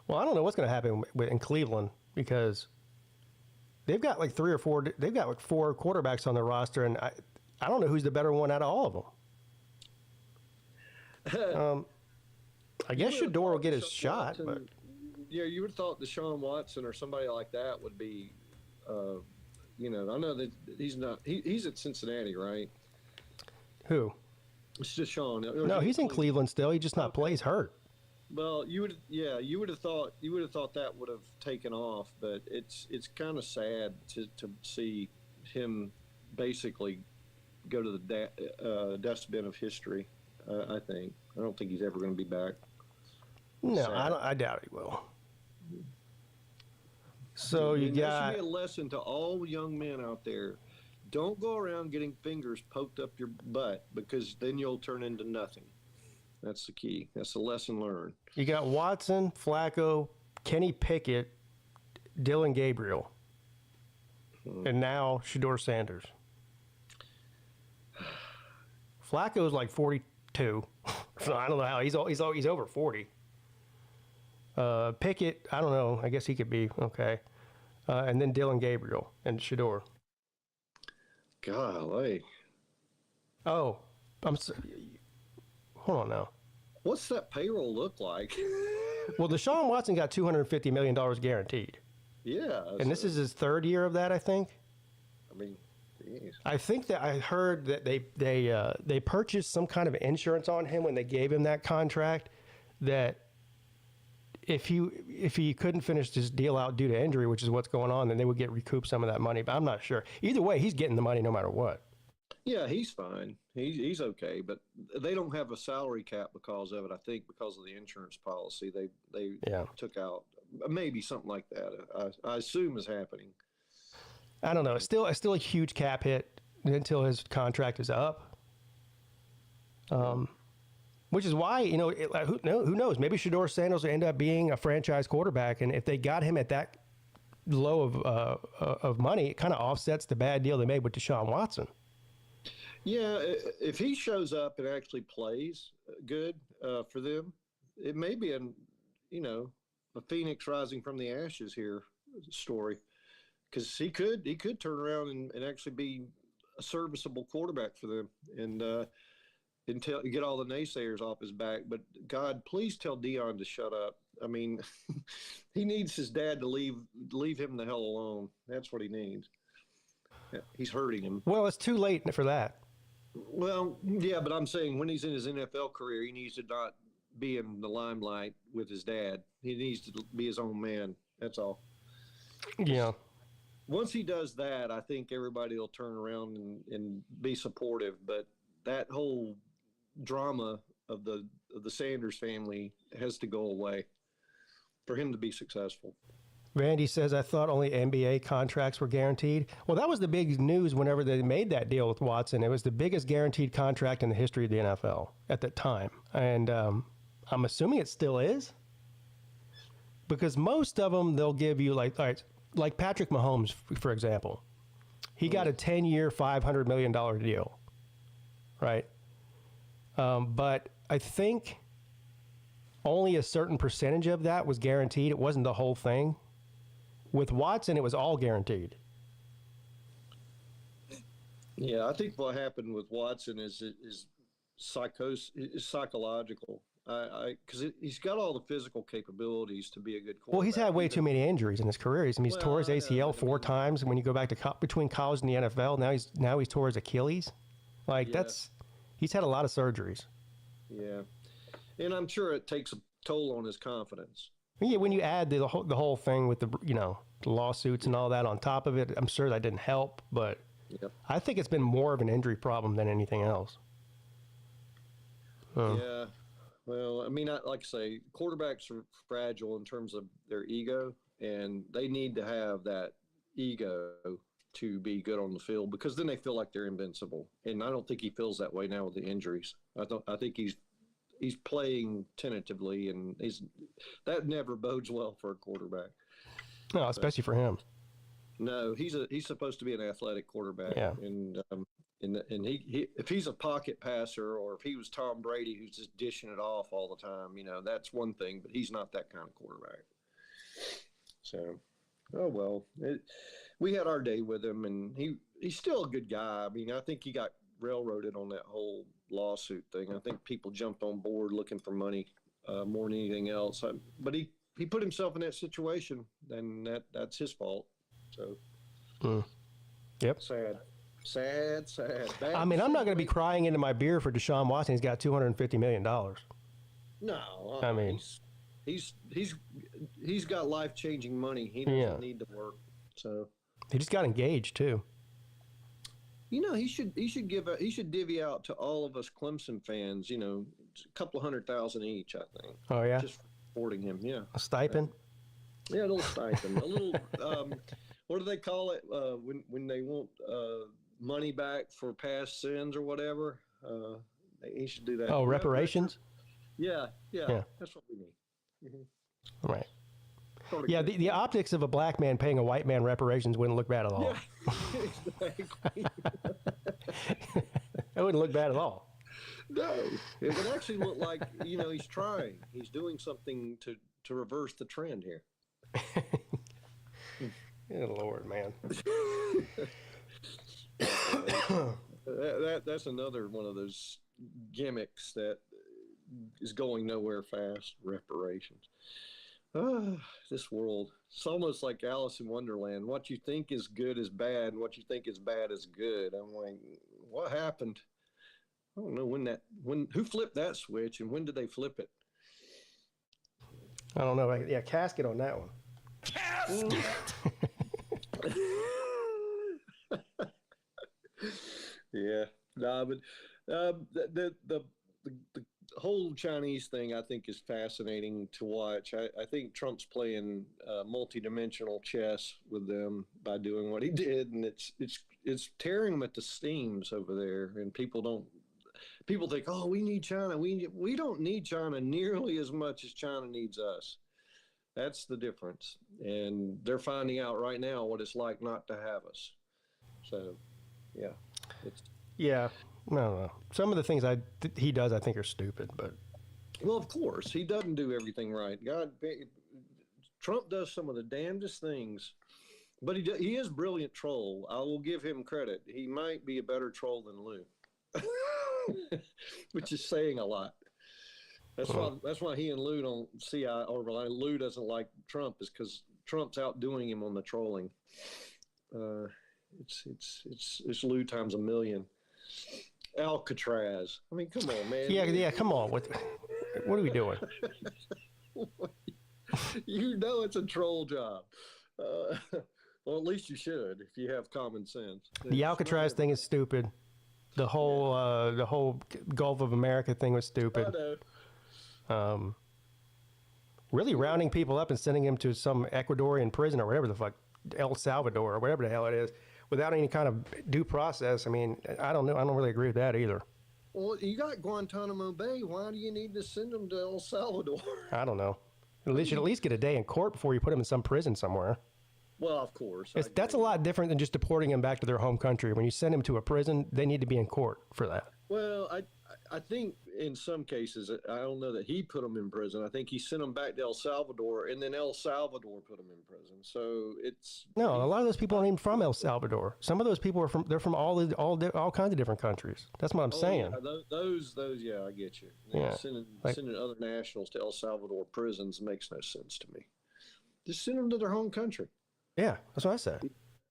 Well, I don't know what's going to happen in Cleveland, because they've got like four quarterbacks on their roster, and I don't know who's the better one out of all of them. I guess Shador will get his shot. But... Yeah, you would have thought Deshaun Watson or somebody like that would be, I know that he's not. He's at Cincinnati, right? Who? It's Deshaun. No, he's in Cleveland still. He just not plays hurt. Well, you would have thought that would have taken off, but it's kind of sad to see him basically go to the dustbin of history. I don't think he's ever going to be back. No, I doubt he will. So you got. That should be a lesson to all young men out there. Don't go around getting fingers poked up your butt, because then you'll turn into nothing. That's the key. That's the lesson learned. You got Watson, Flacco, Kenny Pickett, Dylan Gabriel, and now Shador Sanders. Flacco's like 42, so I don't know how he's over 40. Pickett, I don't know. I guess he could be okay. And then Dylan Gabriel and Shador. Golly. Oh, hold on now. What's that payroll look like? Well, Deshaun Watson got $250 million guaranteed. Yeah. And this is his third year of that, I think. I mean, geez. I think that I heard that they purchased some kind of insurance on him when they gave him that contract, that if he couldn't finish his deal out due to injury, which is what's going on, then they would get recouped some of that money. But I'm not sure. Either way, he's getting the money no matter what. Yeah, he's fine. He's okay, but they don't have a salary cap because of it. I think because of the insurance policy, they took out maybe something like that. I assume is happening. I don't know. It's still a huge cap hit until his contract is up. Which is why, who knows? Maybe Shador Sanders will end up being a franchise quarterback, and if they got him at that low of money, it kind of offsets the bad deal they made with Deshaun Watson. Yeah, if he shows up and actually plays good for them, it may be a phoenix rising from the ashes here story, because he could turn around and actually be a serviceable quarterback for them, and get all the naysayers off his back. But God, please tell Dion to shut up. I mean, he needs his dad to leave him the hell alone. That's what he needs. Yeah, he's hurting him. Well, it's too late for that. Well, yeah, but I'm saying when he's in his NFL career, he needs to not be in the limelight with his dad. He needs to be his own man. That's all. Yeah. Once he does that, I think everybody will turn around and be supportive. But that whole drama of the Sanders family has to go away for him to be successful. Randy says, I thought only NBA contracts were guaranteed. Well, that was the big news whenever they made that deal with Watson. It was the biggest guaranteed contract in the history of the NFL at that time. And I'm assuming it still is. Because most of them, they'll give you like Patrick Mahomes, for example. He got a 10-year, $500 million deal, right? But I think only a certain percentage of that was guaranteed. It wasn't the whole thing. With Watson, it was all guaranteed. Yeah, I think what happened with Watson is psychological. Because he's got all the physical capabilities to be a good quarterback. Well, he's had way too many injuries in his career. He's tore his ACL four times. When you go back to between college and the NFL, now he's tore his Achilles. Like he's had a lot of surgeries. Yeah, and I'm sure it takes a toll on his confidence. Yeah, when you add the whole thing with the lawsuits and all that on top of it, I'm sure that didn't help. But I think it's been more of an injury problem than anything else. Yeah. Well, I mean, like I say, quarterbacks are fragile in terms of their ego, and they need to have that ego to be good on the field, because then they feel like they're invincible. And I don't think he feels that way now with the injuries. I think he's playing tentatively, and that never bodes well for a quarterback. No, especially for him. No, he's supposed to be an athletic quarterback. Yeah. And he if he's a pocket passer, or if he was Tom Brady who's just dishing it off all the time, that's one thing, but he's not that kind of quarterback. So, oh well, we had our day with him, and he's still a good guy. I mean, I think he got railroaded on that whole lawsuit thing. I think people jumped on board looking for money more than anything else. But he put himself in that situation, and that's his fault. So, Yep. Sad. I mean, I'm not going to be crying into my beer for Deshaun Watson. He's got $250 million. No, I mean, he's got life-changing money. He doesn't need to work. So he just got engaged too. He should divvy out to all of us Clemson fans. A couple of $100,000 each, I think. Oh yeah, just for supporting him. Yeah, a stipend. Yeah, a little stipend. A little. What do they call it when they want money back for past sins or whatever? He should do that. Oh, reparations. Yeah. That's what we need. Mm-hmm. Right. Yeah, the optics of a black man paying a white man reparations wouldn't look bad at all. Yeah, exactly. It wouldn't look bad at all. No, it would actually look like he's trying. He's doing something to reverse the trend here. Good Lord, man. That's another one of those gimmicks that is going nowhere fast. Reparations. This world. It's almost like Alice in Wonderland. What you think is good is bad, and what you think is bad is good. I'm like, what happened? I don't know who flipped that switch, and when did they flip it? I don't know. Yeah, casket on that one. Casket. Yeah, no, but the whole Chinese thing I think is fascinating to watch. I think Trump's playing multi-dimensional chess with them by doing what he did, and it's tearing them at the seams over there. And people think, oh, we need China. We don't need China nearly as much as China needs us. That's the difference, and they're finding out right now what it's like not to have us. So, yeah. Yeah, no. Some of the things he does, I think, are stupid. But well, of course, he doesn't do everything right. Trump does some of the damnedest things, but he is a brilliant troll. I will give him credit. He might be a better troll than Lou, which is saying a lot. That's why he and Lou don't see why Lou doesn't like Trump, is because Trump's outdoing him on the trolling. It's Lou times a million. Alcatraz. I mean, come on, man. Yeah. Come on. What are we doing? It's a troll job. Well, at least you should if you have common sense. The Alcatraz thing is stupid. The whole Gulf of America thing was stupid. I know. Really rounding people up and sending them to some Ecuadorian prison or whatever the fuck, El Salvador or whatever the hell it is, without any kind of due process. I mean, I don't know. I don't really agree with that either. Well, you got Guantanamo Bay. Why do you need to send them to El Salvador? I don't know. You should at least get a day in court before you put them in some prison somewhere. Well, of course. That's a lot different than just deporting them back to their home country. When you send them to a prison, they need to be in court for that. Well, I think in some cases, I don't know that he put them in prison. I think he sent them back to El Salvador, and then El Salvador put them in prison. So it's No, a lot of those people aren't even from El Salvador. Some of those people are from. They're from all kinds of different countries. That's what I'm saying. Yeah, those, yeah, I get you. Yeah, Sending other nationals to El Salvador prisons makes no sense to me. Just send them to their home country. Yeah, that's what I said.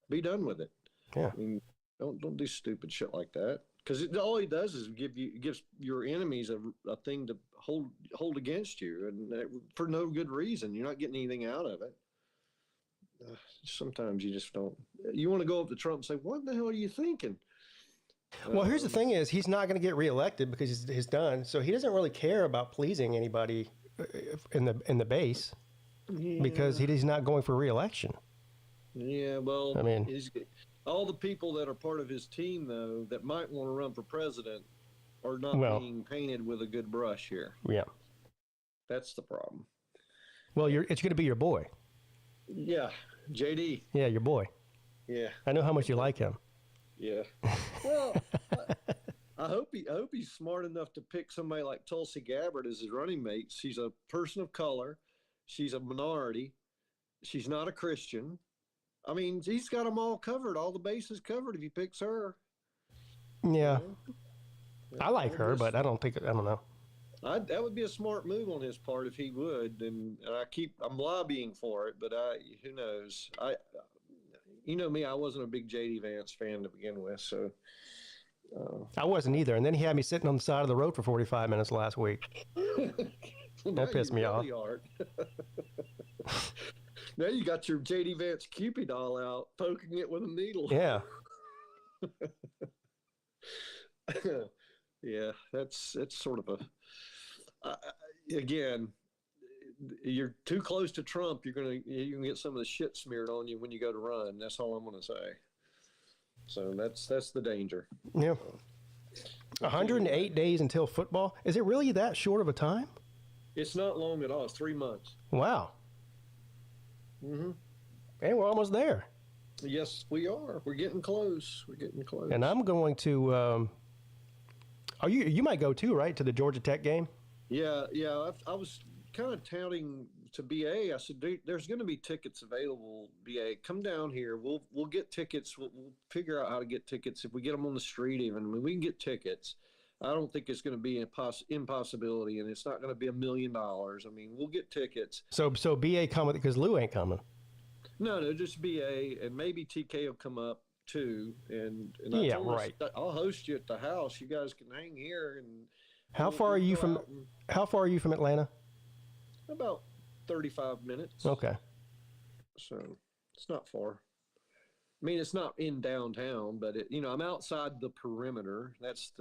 Be done with it. Yeah. I mean, don't do stupid shit like that. Because all he does is gives your enemies a thing to hold against you, and for no good reason. You're not getting anything out of it. Sometimes you just don't. You want to go up to Trump and say, "What the hell are you thinking?" Well, here's the thing: is he's not going to get reelected because he's done. So he doesn't really care about pleasing anybody in the base because he's not going for reelection. Yeah, well, I mean, all the people that are part of his team, though, that might want to run for president are not being painted with a good brush here. Yeah. That's the problem. Well, it's going to be your boy. Yeah, JD. Yeah, your boy. Yeah. I know how much you like him. Yeah. Well, I hope he's smart enough to pick somebody like Tulsi Gabbard as his running mate. She's a person of color. She's a minority. She's not a Christian. I mean, he's got them all covered, all the bases covered if he picks her. Yeah. I like her, but I don't know. That would be a smart move on his part if he would, and I'm lobbying for it, but who knows? You know me, I wasn't a big JD Vance fan to begin with, so. I wasn't either, and then he had me sitting on the side of the road for 45 minutes last week. That pissed me off. Now you got your JD Vance Cupid doll out, poking it with a needle. Yeah. Yeah, that's sort of again, you're too close to Trump. You're gonna get some of the shit smeared on you when you go to run. That's all I'm gonna say. So that's the danger. Yeah. 108 days until football. Is it really that short of a time? It's not long at all. It's 3 months. Wow. Mm-hmm. And we're almost there. Yes, we are. We're getting close. And I'm going to. You might go too, right, to the Georgia Tech game? Yeah. I was kind of touting to BA. I said, "There's going to be tickets available. BA, come down here. We'll get tickets. We'll figure out how to get tickets if we get them on the street. Even I mean, we can get tickets. I don't think it's going to be an impossibility, and it's not going to be $1 million. I mean, we'll get tickets. So BA coming because Lou ain't coming. No, just BA, and maybe TK will come up too. And yeah, right. I'll host you at the house. You guys can hang here. And how far are you from Atlanta? About 35 minutes. Okay. So it's not far. I mean, it's not in downtown, but I'm outside the perimeter. That's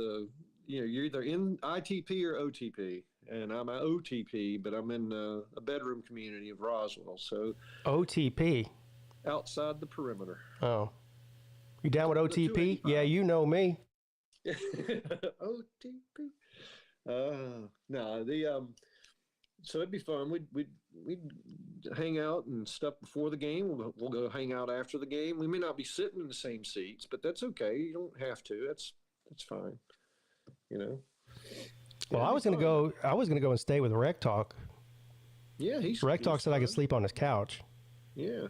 you're either in ITP or OTP, and I'm an OTP, but I'm in a bedroom community of Roswell. So OTP. Outside the perimeter. Oh. You down with OTP? Yeah, you know me. OTP. No, so it'd be fun. We'd hang out and stuff before the game. We'll go hang out after the game. We may not be sitting in the same seats, but that's okay. You don't have to. That's fine. Well, I was gonna go and stay with Rec Talk. Yeah, Rec Talk said I could sleep on his couch. Yeah.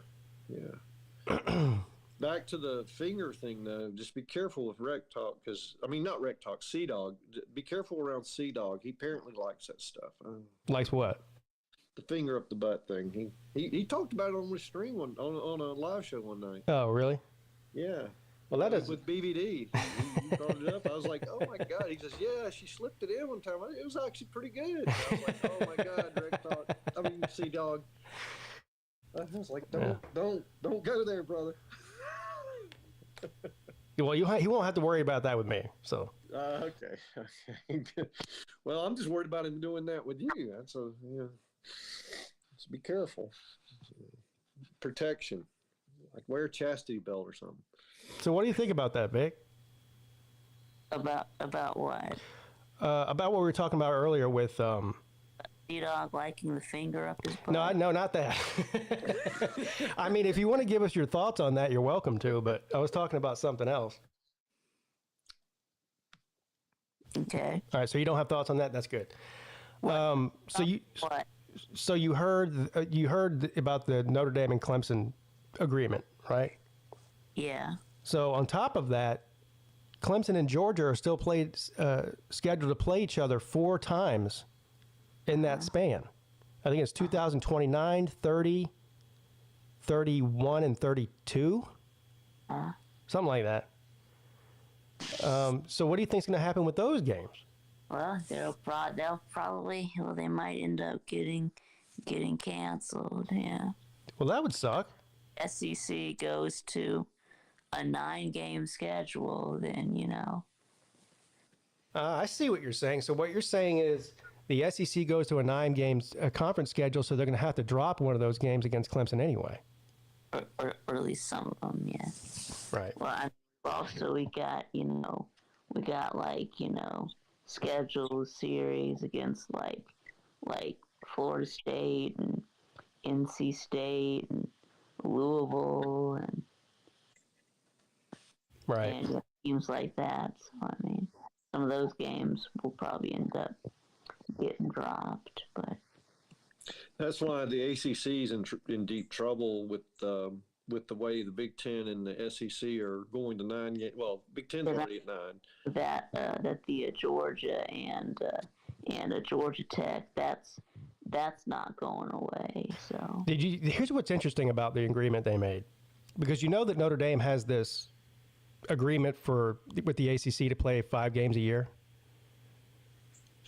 Back to the finger thing, though. Just be careful with Rec Talk, not Rec Talk, Sea Dog. Be careful around Sea Dog. He apparently likes that stuff. Likes what? The finger up the butt thing. He talked about it on the stream on a live show one night. Oh, really? Yeah. Well, that is with BVD. He brought it up. I was like, oh my God. He says, yeah, she slipped it in one time. It was actually pretty good. I was like, oh my God, Rec Talk. Sea Dog. I was like, don't go there, brother. Well, he won't have to worry about that with me. So. Okay. Well, I'm just worried about him doing that with you. So be careful. Protection, like wear a chastity belt or something. So, what do you think about that, Vic? About what? About what we were talking about earlier with. Dog liking the finger up his butt? No, not that. I mean, if you want to give us your thoughts on that, you're welcome to, but I was talking about something else. Okay. All right, so you don't have thoughts on that. That's good. So What? you heard about the Notre Dame and Clemson agreement, right? Yeah. So on top of that, Clemson and Georgia are still scheduled to play each other 4 times in that span. I think it's 2029, 30, 31, and 32, something like that. So what do you think's going to happen with those games? Well, they'll probably, well, they might end up getting canceled. Yeah. Well, that would suck. SEC goes to a 9-game schedule, then I see what you're saying. So what you're saying is the SEC goes to a 9-game conference schedule, so they're going to have to drop one of those games against Clemson anyway. or at least some of them, yeah. Right. Well, also we got scheduled series against like Florida State and NC State and Louisville and Right. and teams like that. So I mean, some of those games will probably end up getting dropped, but That's why the ACC is in deep trouble with the way the Big Ten and the SEC are going to 9 games. Well, Big Ten's already at 9. that the Georgia and Georgia Tech, that's not going away. So Here's what's interesting about the agreement they made, because you know that Notre Dame has this agreement with the ACC to play 5 games a year.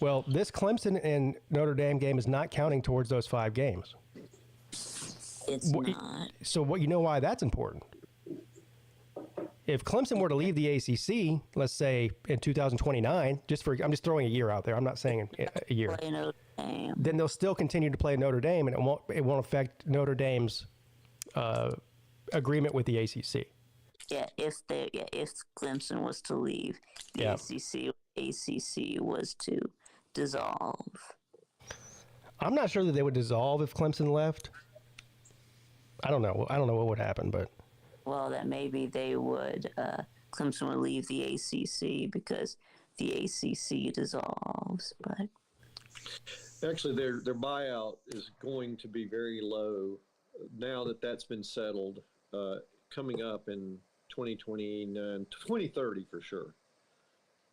Well, this Clemson and Notre Dame game is not counting towards those 5 games. it's not. So you know why that's important? If Clemson were to leave the ACC, let's say in 2029, I'm just throwing a year out there. I'm not saying a year. Play Notre Dame. Then they'll still continue to play Notre Dame, and it won't affect Notre Dame's agreement with the ACC. Yeah, if Clemson was to leave the Yeah. ACC was to dissolve. I'm not sure that they would dissolve if Clemson left. I don't know. I don't know what would happen, but Well, that maybe they would. Clemson would leave the ACC because the ACC dissolves. But Actually, their buyout is going to be very low now that that's been settled, coming up in 2029, 2030 for sure.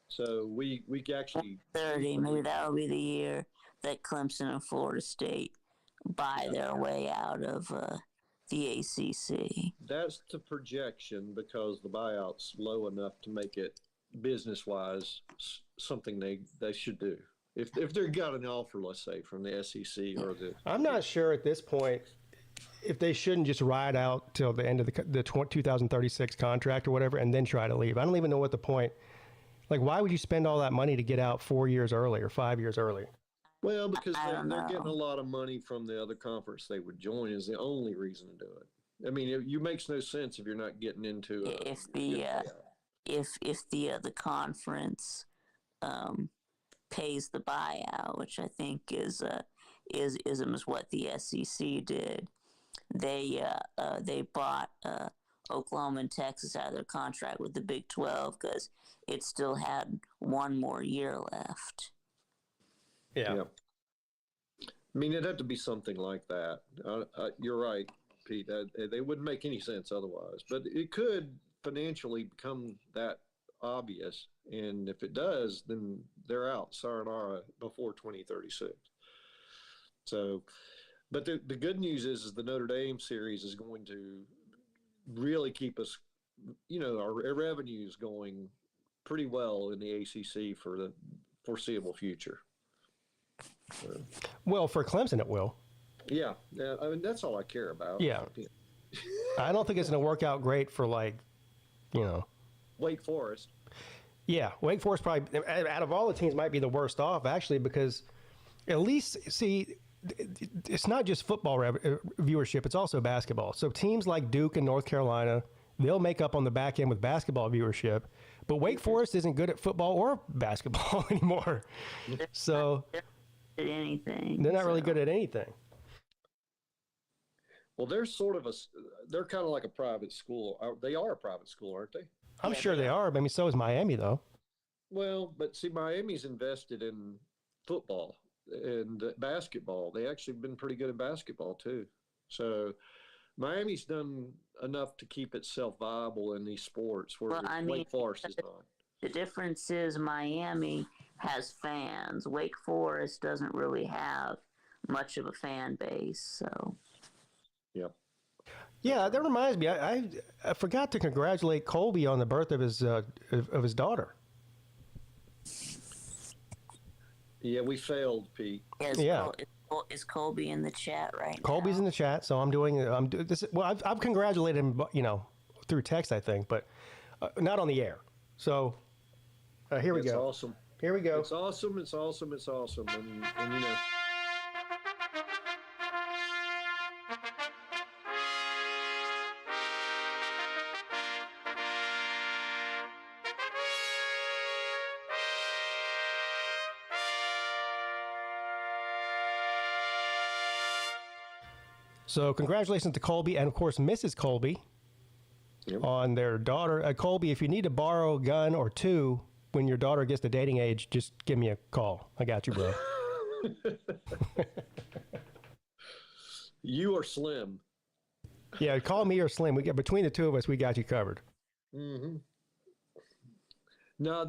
So we actually 30, maybe that'll be the year that Clemson and Florida State buy their way out of the ACC. That's the projection, because the buyout's low enough to make it business-wise something they should do. If they got an offer, let's say, from the SEC or the... I'm not sure at this point if they shouldn't just ride out till the end of the 2036 contract or whatever and then try to leave. I don't even know what the point. Like, why would you spend all that money to get out 4 years early or 5 years early? Well, because I they're don't getting a know. lot of money from the other conference they would join is the only reason to do it. I mean, it makes no sense if you're not getting into a If the the conference pays the buyout, which I think is what the SEC did. They bought Oklahoma and Texas out of their contract with the Big 12 because it still had one more year left. Yeah. I mean, it'd have to be something like that. You're right, Pete. They wouldn't make any sense otherwise. But it could financially become that obvious. And if it does, then they're out, sayonara, before 2036. So, but the good news is the Notre Dame series is going to really keep us, our revenues going pretty well in the ACC for the foreseeable future. Well, for Clemson, it will. Yeah. I mean, that's all I care about. Yeah. I don't think it's going to work out great for Wake Forest. Yeah, Wake Forest probably, out of all the teams, might be the worst off, actually, because at least, see, it's not just football viewership, it's also basketball. So teams like Duke and North Carolina, they'll make up on the back end with basketball viewership, but Wake Forest isn't good at football or basketball anymore. So At anything. they're not really good at anything. Well, they're they're kind of like a private school. They are a private school, aren't they? I'm sure they are, but I mean, so is Miami, though. Well, but see, Miami's invested in football and basketball. They actually been pretty good at basketball too. So Miami's done enough to keep itself viable in these sports, where Wake Forest is not. The difference is Miami has fans. Wake Forest doesn't really have much of a fan base. So, yeah. Yeah, that reminds me. I forgot to congratulate Colby on the birth of his daughter. yeah, we failed, Pete. Yeah. Is Colby in the chat right now? Colby's in the chat, so I'm doing this. Well, I've congratulated him, through text, I think, but not on the air. So here we go. It's awesome. Here we go. It's awesome. It's awesome. It's awesome. And you know. So congratulations to Colby and, of course, Mrs. Colby on their daughter. Colby, if you need to borrow a gun or two when your daughter gets to dating age, just give me a call. I got you, bro. You are Slim. Yeah, call me or Slim. Between the two of us, we got you covered. Mm-hmm. No,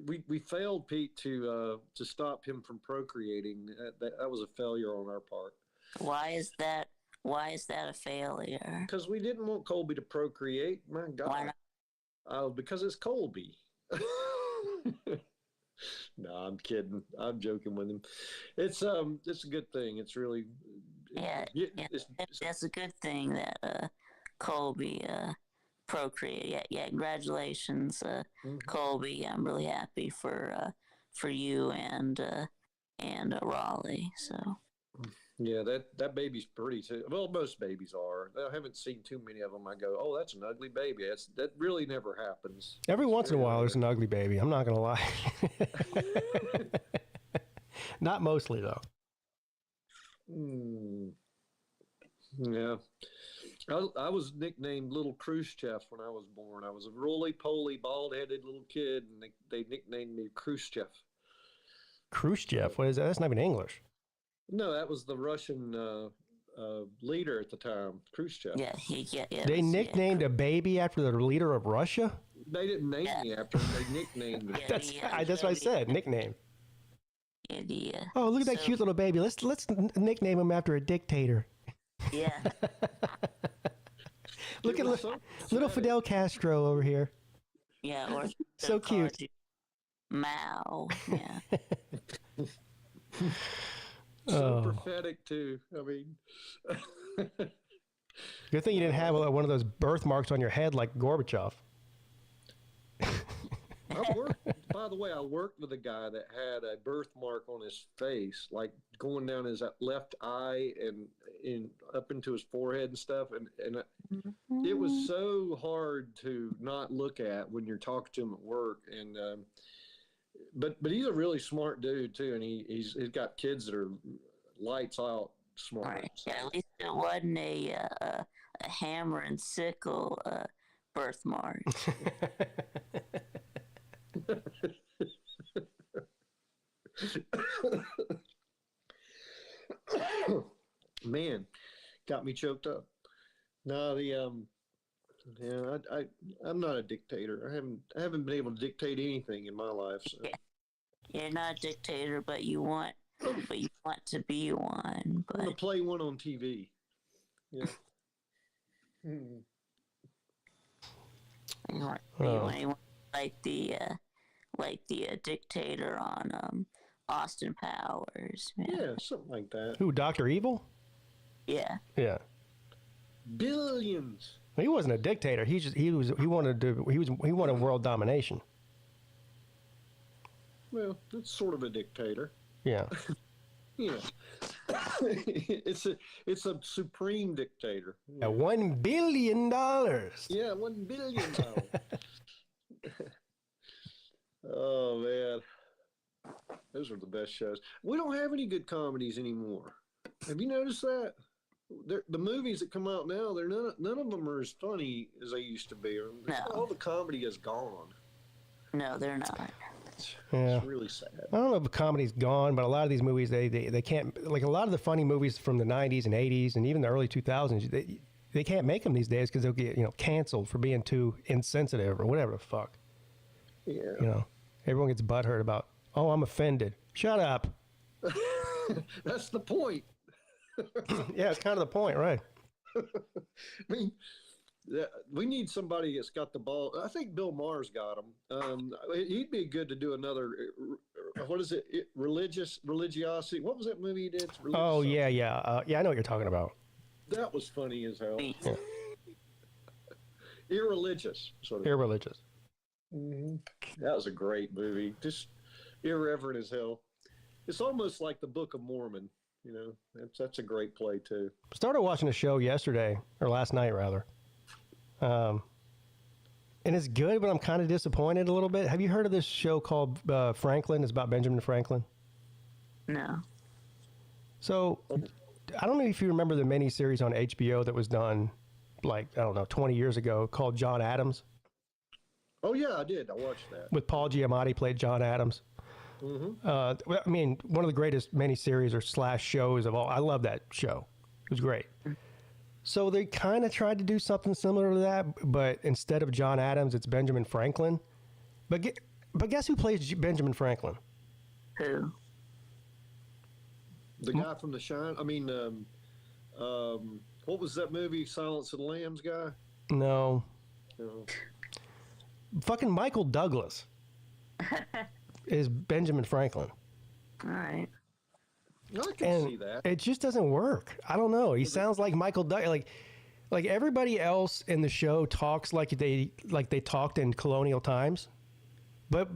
we failed, Pete, to stop him from procreating. That was a failure on our part. Why is that? Why is that a failure? Because we didn't want Colby to procreate. My God. Why not? Because it's Colby. No, I'm kidding. I'm joking with him. It's a good thing. It's really that's a good thing that Colby procreated. Yeah, congratulations, Colby. I'm really happy for you and Raleigh. So. Yeah, that baby's pretty too. Well, most babies are. I haven't seen too many of them. I go, oh, that's an ugly baby. That really never happens. Every once in a while, there's an ugly baby. I'm not going to lie. Not mostly, though. Yeah. I was nicknamed Little Khrushchev when I was born. I was a roly-poly, bald-headed little kid, and they nicknamed me Khrushchev. Khrushchev? What is that? That's not even English. No, that was the Russian leader at the time, Khrushchev. Yeah. They nicknamed a baby after the leader of Russia? They didn't name me after him. They nicknamed me. That's what I said, nickname. Yeah. Oh, look at that cute little baby. Let's nickname him after a dictator. Yeah. Look at little Fidel Castro over here. Yeah, or so cute. Mao. Yeah. So prophetic too. I mean, good thing you didn't have one of those birthmarks on your head like Gorbachev. By the way, I worked with a guy that had a birthmark on his face, like going down his left eye and up into his forehead and stuff. And it was so hard to not look at when you're talking to him at work. And but he's a really smart dude too, and he's got kids that are lights out smart. Right. Yeah, at least it wasn't a hammer and sickle birthmark. Man, got me choked up. No, I'm not a dictator. I haven't been able to dictate anything in my life. So. Yeah. You're not a dictator, but you want to be one. But... I'm gonna play one on TV. Yeah. You want like the dictator on Austin Powers. Yeah, something like that. Who, Dr. Evil? Yeah. Yeah. Billions. He wasn't a dictator. He wanted world domination. Well, that's sort of a dictator. Yeah. Yeah. It's a supreme dictator. At $1 billion. Yeah, $1 billion. Oh man, those are the best shows. We don't have any good comedies anymore. Have you noticed that? The movies that come out now, none of them are as funny as they used to be. No. All the comedy is gone. No, they're not. Yeah. It's really sad. I don't know if comedy's gone, but a lot of these movies, they can't, like a lot of the funny movies from the 90s and 80s and even the early 2000s, they can't make them these days because they'll get, canceled for being too insensitive or whatever the fuck. Yeah. Everyone gets butthurt about, oh, I'm offended. Shut up. That's the point. Yeah, it's kind of the point, right? I mean, we need somebody that's got the ball. I think Bill Maher's got him. He'd be good to do another. What is it? Religiosity. What was that movie he did? Oh yeah. Yeah, I know what you're talking about. That was funny as hell. Yeah. Irreligious. Sort of. Irreligious. Mm-hmm. That was a great movie. Just irreverent as hell. It's almost like the Book of Mormon. That's a great play too. Started watching a show yesterday, or last night rather. And it's good, but I'm kind of disappointed a little bit. Have you heard of this show called Franklin? It's about Benjamin Franklin. No. So, I don't know if you remember the miniseries on HBO that was done, 20 years ago, called John Adams. Oh yeah, I did. I watched that. With Paul Giamatti played John Adams. Mm-hmm. One of the greatest miniseries or slash shows of all. I love that show. It was great. So they kind of tried to do something similar to that, but instead of John Adams, it's Benjamin Franklin. But guess who plays Benjamin Franklin? Who? The guy from The Shine. I mean, what was that movie? Silence of the Lambs guy? No. No. Fucking Michael Douglas is Benjamin Franklin. All right. I can see that. It just doesn't work. I don't know. He sounds like Michael Douglas. Like everybody else in the show talks like they talked in colonial times, but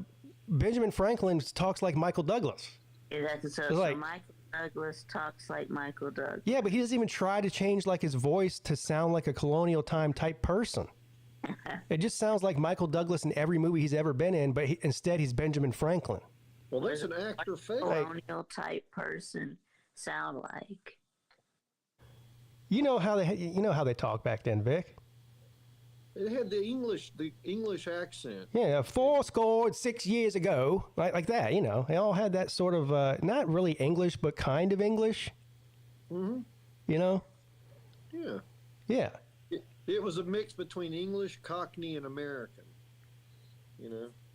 Benjamin Franklin talks like Michael Douglas. Yeah, so Michael Douglas talks like Michael Douglas. Yeah, but he doesn't even try to change his voice to sound like a colonial time type person. It just sounds like Michael Douglas in every movie he's ever been in, but instead he's Benjamin Franklin. Well, that's an actor fail. Colonial type person sound like. You know how they talk back then, Vic. It had the English accent. Yeah, 406 years ago, like that. They all had that sort of not really English, but kind of English. Mm-hmm. Yeah. Yeah. It was a mix between English, Cockney, and American.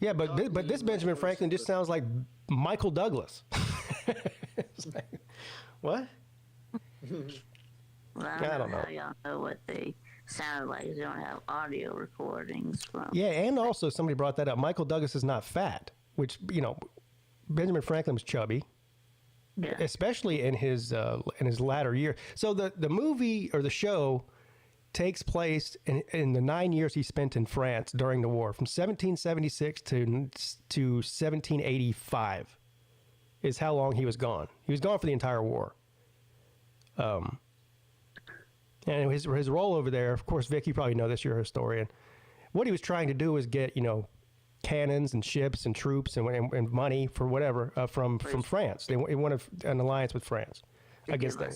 Yeah, but this Benjamin Franklin just sounds like Michael Douglas. What? Well, I don't know how y'all know what they sound like. They don't have audio recordings from. Yeah, and also somebody brought that up. Michael Douglas is not fat, which Benjamin Franklin was chubby, especially in his latter year. So the movie or the show takes place in the 9 years he spent in France during the war, from 1776 to 1785 is how long he was gone. He was gone for the entire war. And his role over there, of course, Vic, you probably know this, you're a historian. What he was trying to do was get, cannons and ships and troops and money for whatever from France. They wanted an alliance with France. Against them.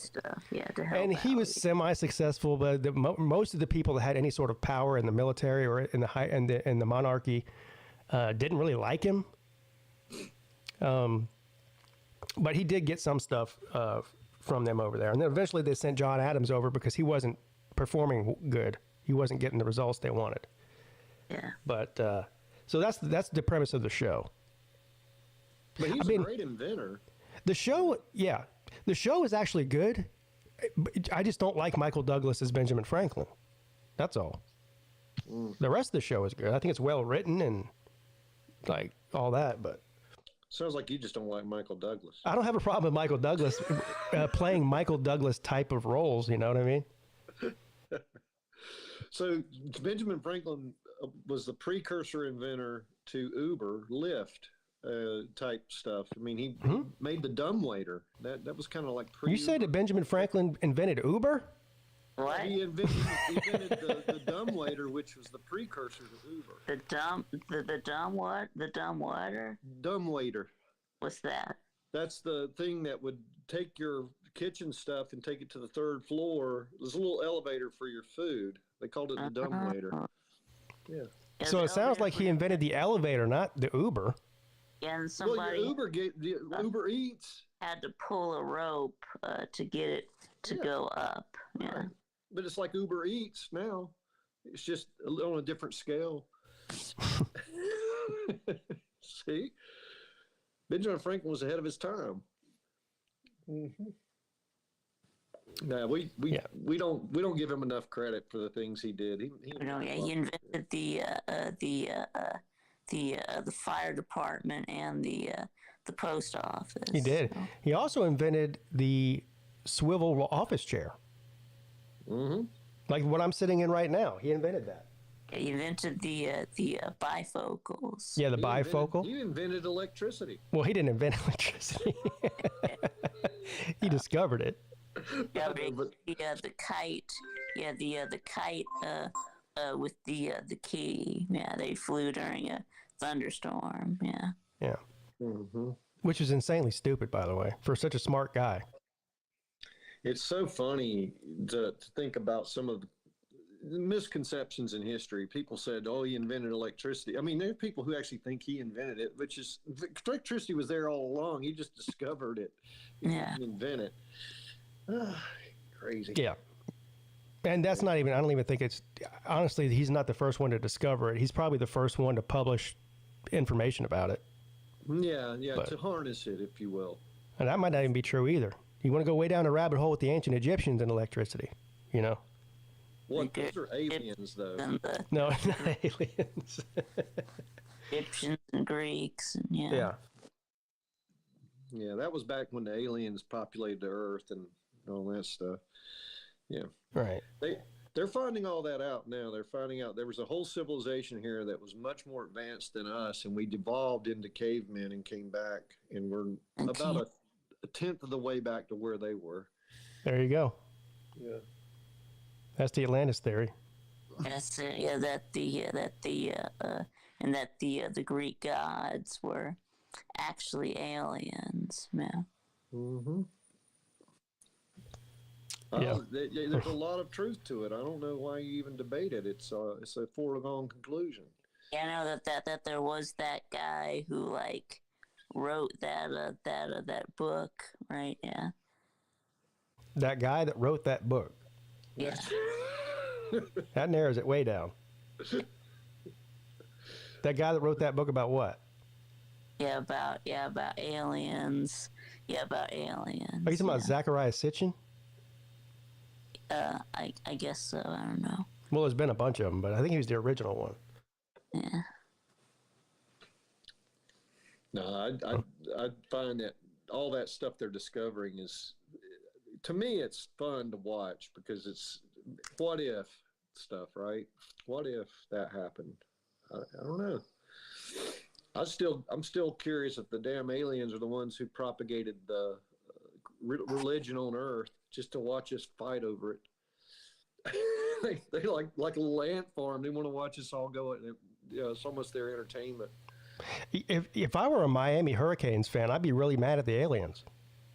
To help and he was semi-successful, but most of the people that had any sort of power in the military or in the monarchy didn't really like him. But he did get some stuff from them over there, and then eventually they sent John Adams over because he wasn't performing good. He wasn't getting the results they wanted. Yeah. But so that's the premise of the show. But he's a great inventor. The show is actually good. I just don't like Michael Douglas as Benjamin Franklin. That's all. The rest of the show is good. I think it's well written and all that, but sounds like you just don't like Michael Douglas. I don't have a problem with Michael Douglas playing Michael Douglas type of roles. You know what I mean? So Benjamin Franklin was the precursor inventor to Uber, Lyft. Type stuff. I mean, he made the dumbwaiter. That was kind of like You said that Benjamin Franklin invented Uber? What? He invented the dumbwaiter, which was the precursor to Uber. The dumb what? The dumb water? Dumbwaiter. What's that? That's the thing that would take your kitchen stuff and take it to the third floor. There's a little elevator for your food. They called it the dumbwaiter. Yeah. So it sounds like he invented the elevator, not the Uber. And somebody Uber Eats had to pull a rope to get it to go up. Yeah. Right. But it's like Uber Eats now. It's just on a different scale. See? Benjamin Franklin was ahead of his time. Mm-hmm. No, we don't give him enough credit for the things he did. He invented the fire department and the post office. He did. So. He also invented the swivel office chair. Mm-hmm. Like what I'm sitting in right now. He invented that. He invented the bifocals. Yeah, the bifocal. He invented electricity. Well, he didn't invent electricity. He discovered it. Yeah, the kite. Yeah, the kite with the key. Yeah, they flew during a thunderstorm. Yeah. Yeah. Mm-hmm. Which is insanely stupid, by the way, for such a smart guy. It's so funny to think about some of the misconceptions in history. People said, "Oh, he invented electricity." I mean, there are people who actually think he invented it, which is electricity was there all along. He just discovered it. Yeah. He invented it. Crazy. Yeah. And that's not even, I don't even think it's, honestly, he's not the first one to discover it. He's probably the first one to publish information about it. Yeah, to harness it, if you will. And that might not even be true either. You want to go way down the rabbit hole with the ancient Egyptians and electricity, you know? What? Those are aliens, though. No, not aliens. Egyptians and Greeks, and yeah. Yeah, that was back when the aliens populated the Earth and all that stuff. Yeah. Right. They're finding all that out now. They're finding out there was a whole civilization here that was much more advanced than us, and we devolved into cavemen and came back, and we're about a tenth of the way back to where they were. There you go. Yeah. That's the Atlantis theory. That's that the Greek gods were actually aliens. Yeah. Mm-hmm. Yeah. There's a lot of truth to it. I don't know why you even debate it. It's a foregone conclusion. Yeah, I know that there was that guy who wrote that book, right? Yeah. That guy that wrote that book. Yeah. That narrows it way down. That guy that wrote that book about what? Yeah, about aliens. Yeah, about aliens. Are you talking about Zachariah Sitchin? I guess so. I don't know. Well, there's been a bunch of them, but I think he was the original one. Yeah. No, I find that all that stuff they're discovering is, to me, it's fun to watch because it's what if stuff, right? What if that happened? I don't know. I'm still curious if the damn aliens are the ones who propagated the religion on Earth just to watch us fight over it. they like a little ant farm. They want to watch us all go. It's almost their entertainment. If I were a Miami Hurricanes fan, I'd be really mad at the aliens.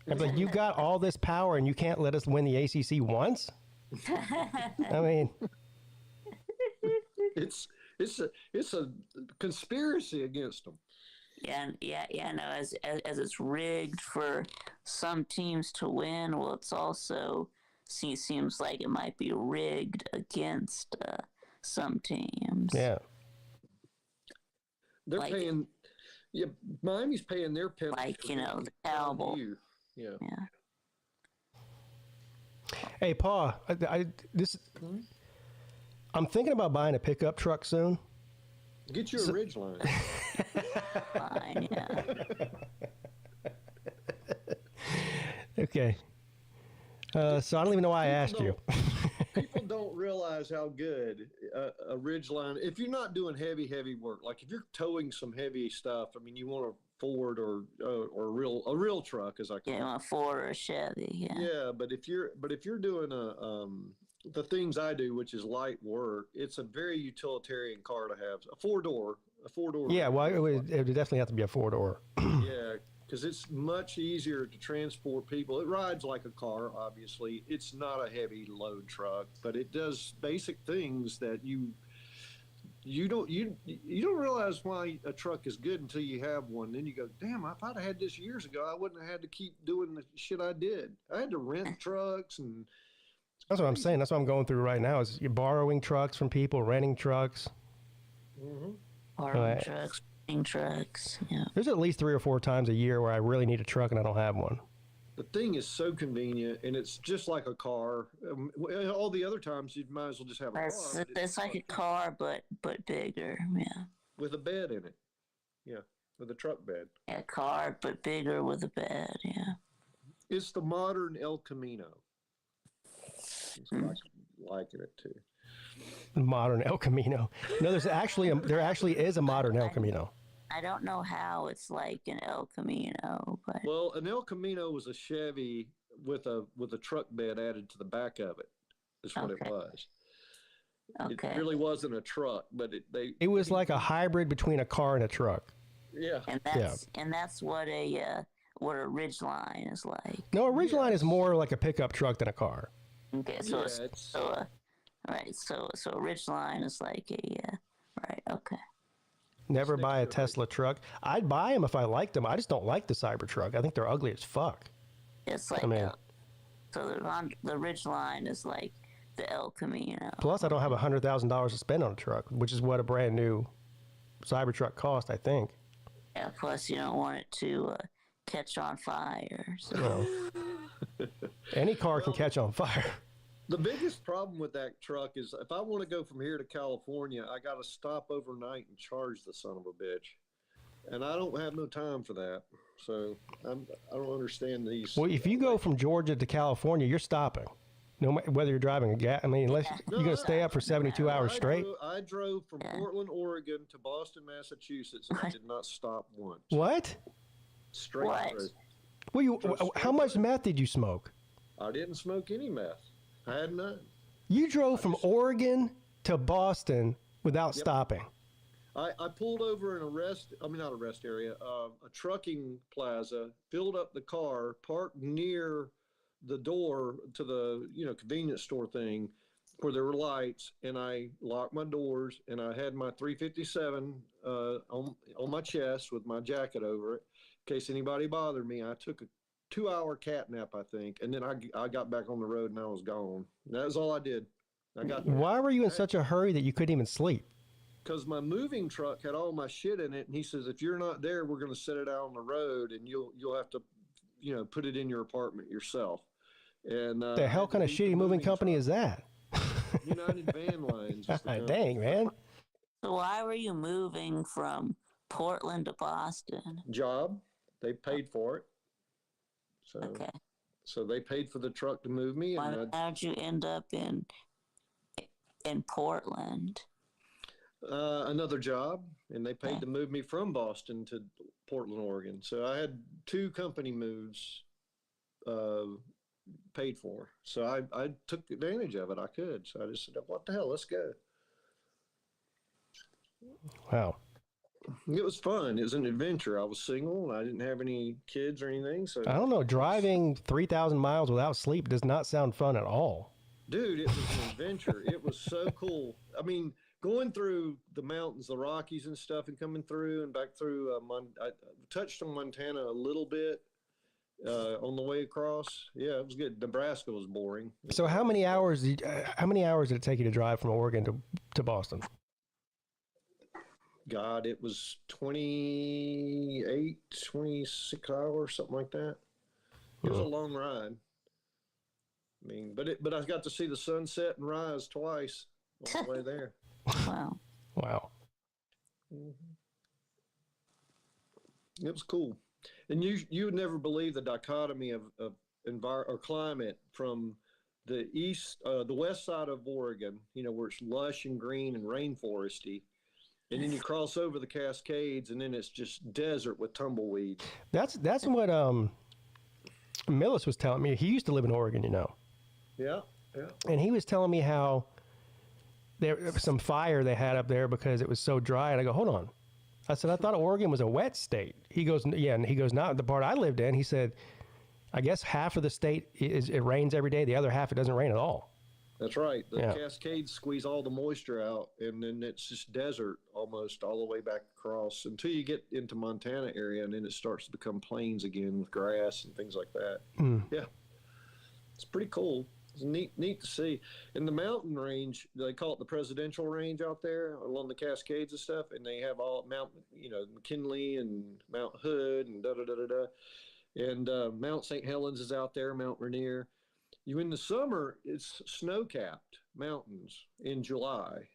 I'd be like, you got all this power and you can't let us win the ACC once? I mean, it's a conspiracy against them. Yeah. No, as it's rigged for some teams to win. Well, it's also seems like it might be rigged against some teams. Yeah. They're paying. Yeah, Miami's paying their penalty. The Cowboys. Yeah. Hey, Paul, I'm thinking about buying a pickup truck soon. Get you a Ridgeline. Fine, yeah. Okay. So I don't even know why I asked you. People don't realize how good a Ridgeline. If you're not doing heavy work, like if you're towing some heavy stuff, I mean, you want a Ford or a real truck, as I call it. Yeah, a Ford or a Chevy. Yeah. Yeah, but if you're doing the things I do, which is light work, it's a very utilitarian car to have. A four door. Yeah, well, it would definitely have to be a 4-door. Yeah, because it's much easier to transport people. It rides like a car, obviously. It's not a heavy load truck, but it does basic things that you you don't realize why a truck is good until you have one. Then you go, damn, if I'd have had this years ago, I wouldn't have had to keep doing the shit I did. I had to rent trucks, and that's what I'm saying. That's what I'm going through right now. Is you're borrowing trucks from people, renting trucks. Borrowing trucks, renting trucks. Yeah. There's at least 3 or 4 times a year where I really need a truck and I don't have one. the thing is so convenient, and it's just like a car. All the other times you might as well just have a car. It's like a car, but bigger. Yeah. With a bed in it. Yeah, with a truck bed. Yeah, car, but bigger with a bed. Yeah. It's the modern El Camino. Liking it too. Modern El Camino. No, there actually is a modern El Camino. I don't know how it's like an El Camino, but well, an El Camino was a Chevy with a truck bed added to the back of it. Is what it was. Okay. It really wasn't a truck, but it was like a hybrid between a car and a truck. Yeah. And that's what a Ridgeline is like. No, a Ridgeline is more like a pickup truck than a car. Okay, so a Ridgeline is like right, okay. Never buy a Tesla truck. I'd buy them if I liked them. I just don't like the Cybertruck. I think they're ugly as fuck. It's like so the Ridgeline is like the El Camino. Plus, I don't have $100,000 to spend on a truck, which is what a brand new Cybertruck cost, I think. Yeah. Plus, you don't want it to catch on fire. So. No. Any car can catch on fire. The biggest problem with that truck is if I want to go from here to California, I got to stop overnight and charge the son of a bitch. And I don't have no time for that. So I don't understand these. Well, if you go from Georgia to California, you're stopping. No matter whether you're driving a gas, unless you're going to stay up for 72 hours straight. I drove from Portland, Oregon to Boston, Massachusetts, and I did not stop once. What? Straight through. Well, how much meth did you smoke? I didn't smoke any meth. I had none. You drove from Oregon to Boston without stopping. I pulled over not a rest area, a trucking plaza, filled up the car, parked near the door to the convenience store thing where there were lights, and I locked my doors, and I had my 357 on my chest with my jacket over it in case anybody bothered me. I took a 2-hour cat nap, I think, and then I got back on the road and I was gone. That was all I did. Why were you in such a hurry that you couldn't even sleep? Because my moving truck had all my shit in it, and he says, if you're not there, we're going to set it out on the road, and you'll have to, put it in your apartment yourself. And the hell kind of shitty moving company is that? United Van Lines. Dang, man. So why were you moving from Portland to Boston? Job. They paid for it. So, okay. So they paid for the truck to move me. Why did you end up in Portland? Another job, and they paid to move me from Boston to Portland, Oregon. So I had 2 company moves paid for. So I took advantage of it. I could. So I just said, what the hell, let's go. Wow. It was fun. It was an adventure. I was single, and I didn't have any kids or anything. So I don't know. Driving 3,000 miles without sleep does not sound fun at all. Dude, it was an adventure. It was so cool. I mean, going through the mountains, the Rockies and stuff, and coming through and back through, I touched on Montana a little bit on the way across. Yeah, it was good. Nebraska was boring. So how many hours did it take you to drive from Oregon to Boston? God, it was 26 hours, something like that. It was a long ride. I mean, but I got to see the sunset and rise twice on the way there. Wow. Wow. Mm-hmm. It was cool. And you would never believe the dichotomy of climate from the west side of Oregon, where it's lush and green and rainforesty. And then you cross over the Cascades, and then it's just desert with tumbleweeds. That's what Millis was telling me. He used to live in Oregon, Yeah. And he was telling me how there was some fire they had up there because it was so dry. And I go, hold on. I said, I thought Oregon was a wet state. He goes, yeah. And he goes, not the part I lived in. He said, I guess half of the state it rains every day. The other half, it doesn't rain at all. That's right. The Yeah. Cascades squeeze all the moisture out, and then it's just desert almost all the way back across until you get into Montana area, and then it starts to become plains again with grass and things like that. Yeah, it's pretty cool. It's neat to see. In the mountain range, they call it the presidential range out there along the Cascades and stuff, and they have all Mount, McKinley and Mount Hood and da da da da da, and Mount St. Helens is out there, Mount Rainier. In the summer, it's snow-capped mountains in July,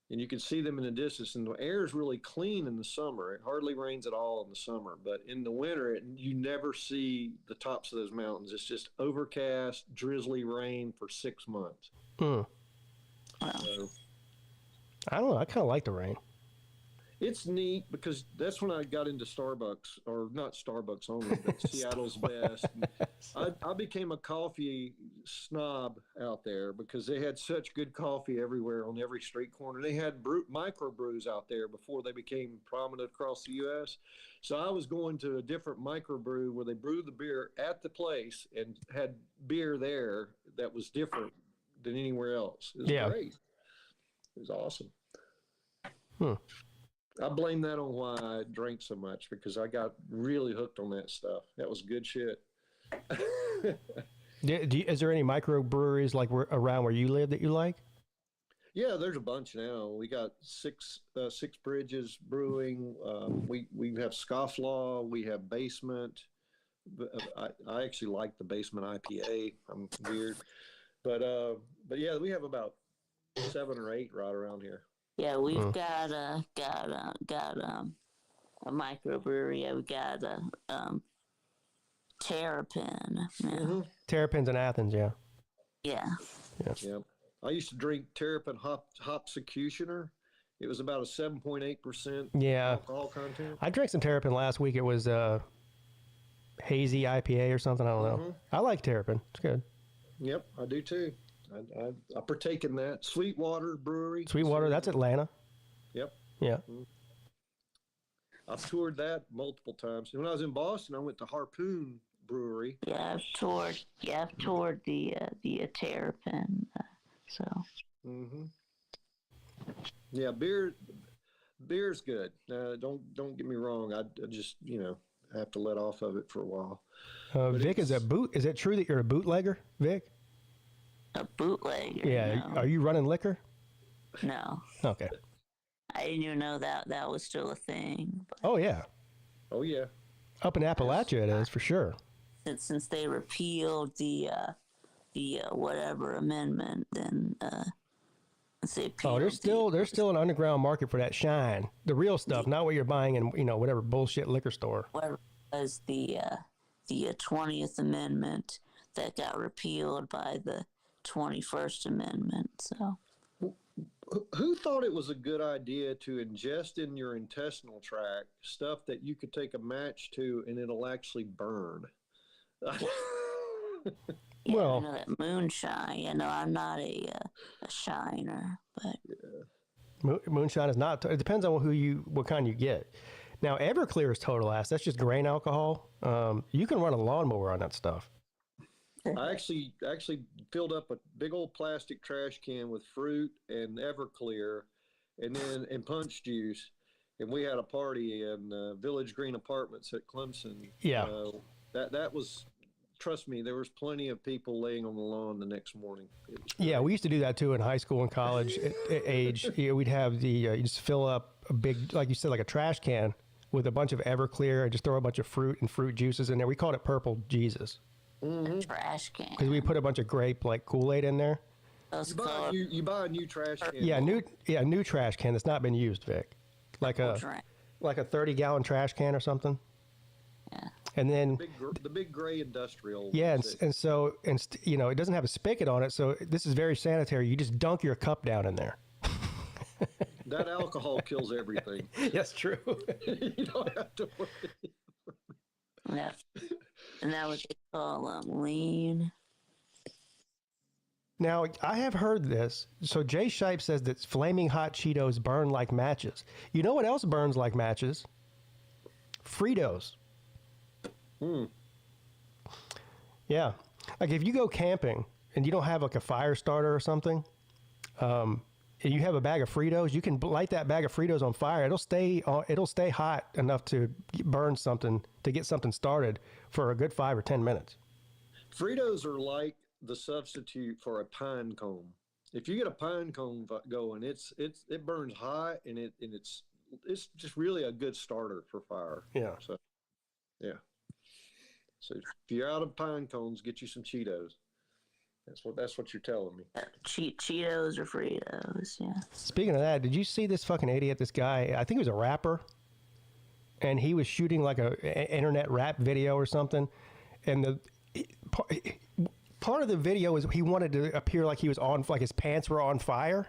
and you can see them in the distance. And the air is really clean in the summer. It hardly rains at all in the summer, but in the winter, you never see the tops of those mountains. It's just overcast, drizzly rain for 6 months. So, I don't know. I kind of like the rain. it's neat because that's when I got into Starbucks, or not Starbucks only, but Seattle's Best. I became a coffee snob out there because they had such good coffee everywhere on every street corner. They had microbrews out there before they became prominent across the U.S. So I was going to a different microbrew where they brewed the beer at the place and had beer there that was different than anywhere else. It was great. It was awesome. I blame that on why I drank so much, because I got really hooked on that stuff. That was good shit. Is there any microbreweries like around where you live that you like? Yeah, there's a bunch now. We got Six Bridges Brewing. We have Scofflaw. We have Basement. I actually like the Basement IPA. I'm weird, but yeah, we have about 7 or 8 right around here. Yeah, we've got a microbrewery. Yeah, we got Terrapin. Yeah. Terrapin's in Athens, yeah. Yeah. I used to drink Terrapin Hopsecutioner. It was about a 7.8% alcohol content. I drank some Terrapin last week. It was hazy IPA or something. I don't know. I like Terrapin. It's good. Yep, I do too. I partake in that. Sweetwater Brewery. Sweetwater, that's Atlanta. Yep. Yeah. I've toured that multiple times. When I was in Boston, I went to Harpoon Brewery. Yeah, I've toured the Terrapin. Yeah, beer's good. Don't get me wrong. I just have to let off of it for a while. Vic, is it true that you're a bootlegger, Vic? A bootlegger? Yeah. No. Are you running liquor? No. Okay. I didn't even know that was still a thing. But Oh yeah. Up in Appalachia, it is for sure. Since they repealed the whatever amendment, then there's still an underground market for that shine, the real stuff, not what you're buying in whatever bullshit liquor store. Whatever was the 20th Amendment that got repealed by the 21st Amendment. So, who thought it was a good idea to ingest in your intestinal tract stuff that you could take a match to and it'll actually burn? Yeah, well, I know that moonshine. I'm not a shiner, but moonshine is not. It depends on what kind you get. Now, Everclear is total ass. That's just grain alcohol. You can run a lawnmower on that stuff. I actually filled up a big old plastic trash can with fruit and Everclear, and punch juice, and we had a party in Village Green Apartments at Clemson. Yeah, that was. Trust me, there was plenty of people laying on the lawn the next morning. Yeah, we used to do that too in high school and college age. We'd have you just fill up a big, like you said, like a trash can with a bunch of Everclear and just throw a bunch of fruit and fruit juices in there. We called it Purple Jesus. A trash can. Because we put a bunch of grape Kool-Aid in there. You buy a new trash can. Yeah, new trash can that's not been used, Vic. Like a 30-gallon trash can or something. Yeah. And then the big gray industrial. Yeah, and so it doesn't have a spigot on it, so this is very sanitary. You just dunk your cup down in there. That alcohol kills everything. That's true. You don't have to worry. Yeah. And that what they call lean. Now, I have heard this. So Jay Shipe says that flaming hot Cheetos burn like matches. You know what else burns like matches? Fritos. Yeah. Like if you go camping and you don't have like a fire starter or something, and you have a bag of Fritos, you can light that bag of Fritos on fire. It'll stay hot enough to burn something, to get something started for a good 5 or 10 minutes. Fritos are like the substitute for a pine cone. If you get a pine cone going, it burns hot, and it's just really a good starter for fire. Yeah. So, yeah. So if you're out of pine cones, get you some Cheetos. That's what you're telling me. Cheetos or Fritos, yeah. Speaking of that, did you see this fucking idiot? This guy, I think he was a rapper, and he was shooting like a internet rap video or something, and part of the video is he wanted to appear like he was on, like his pants were on fire.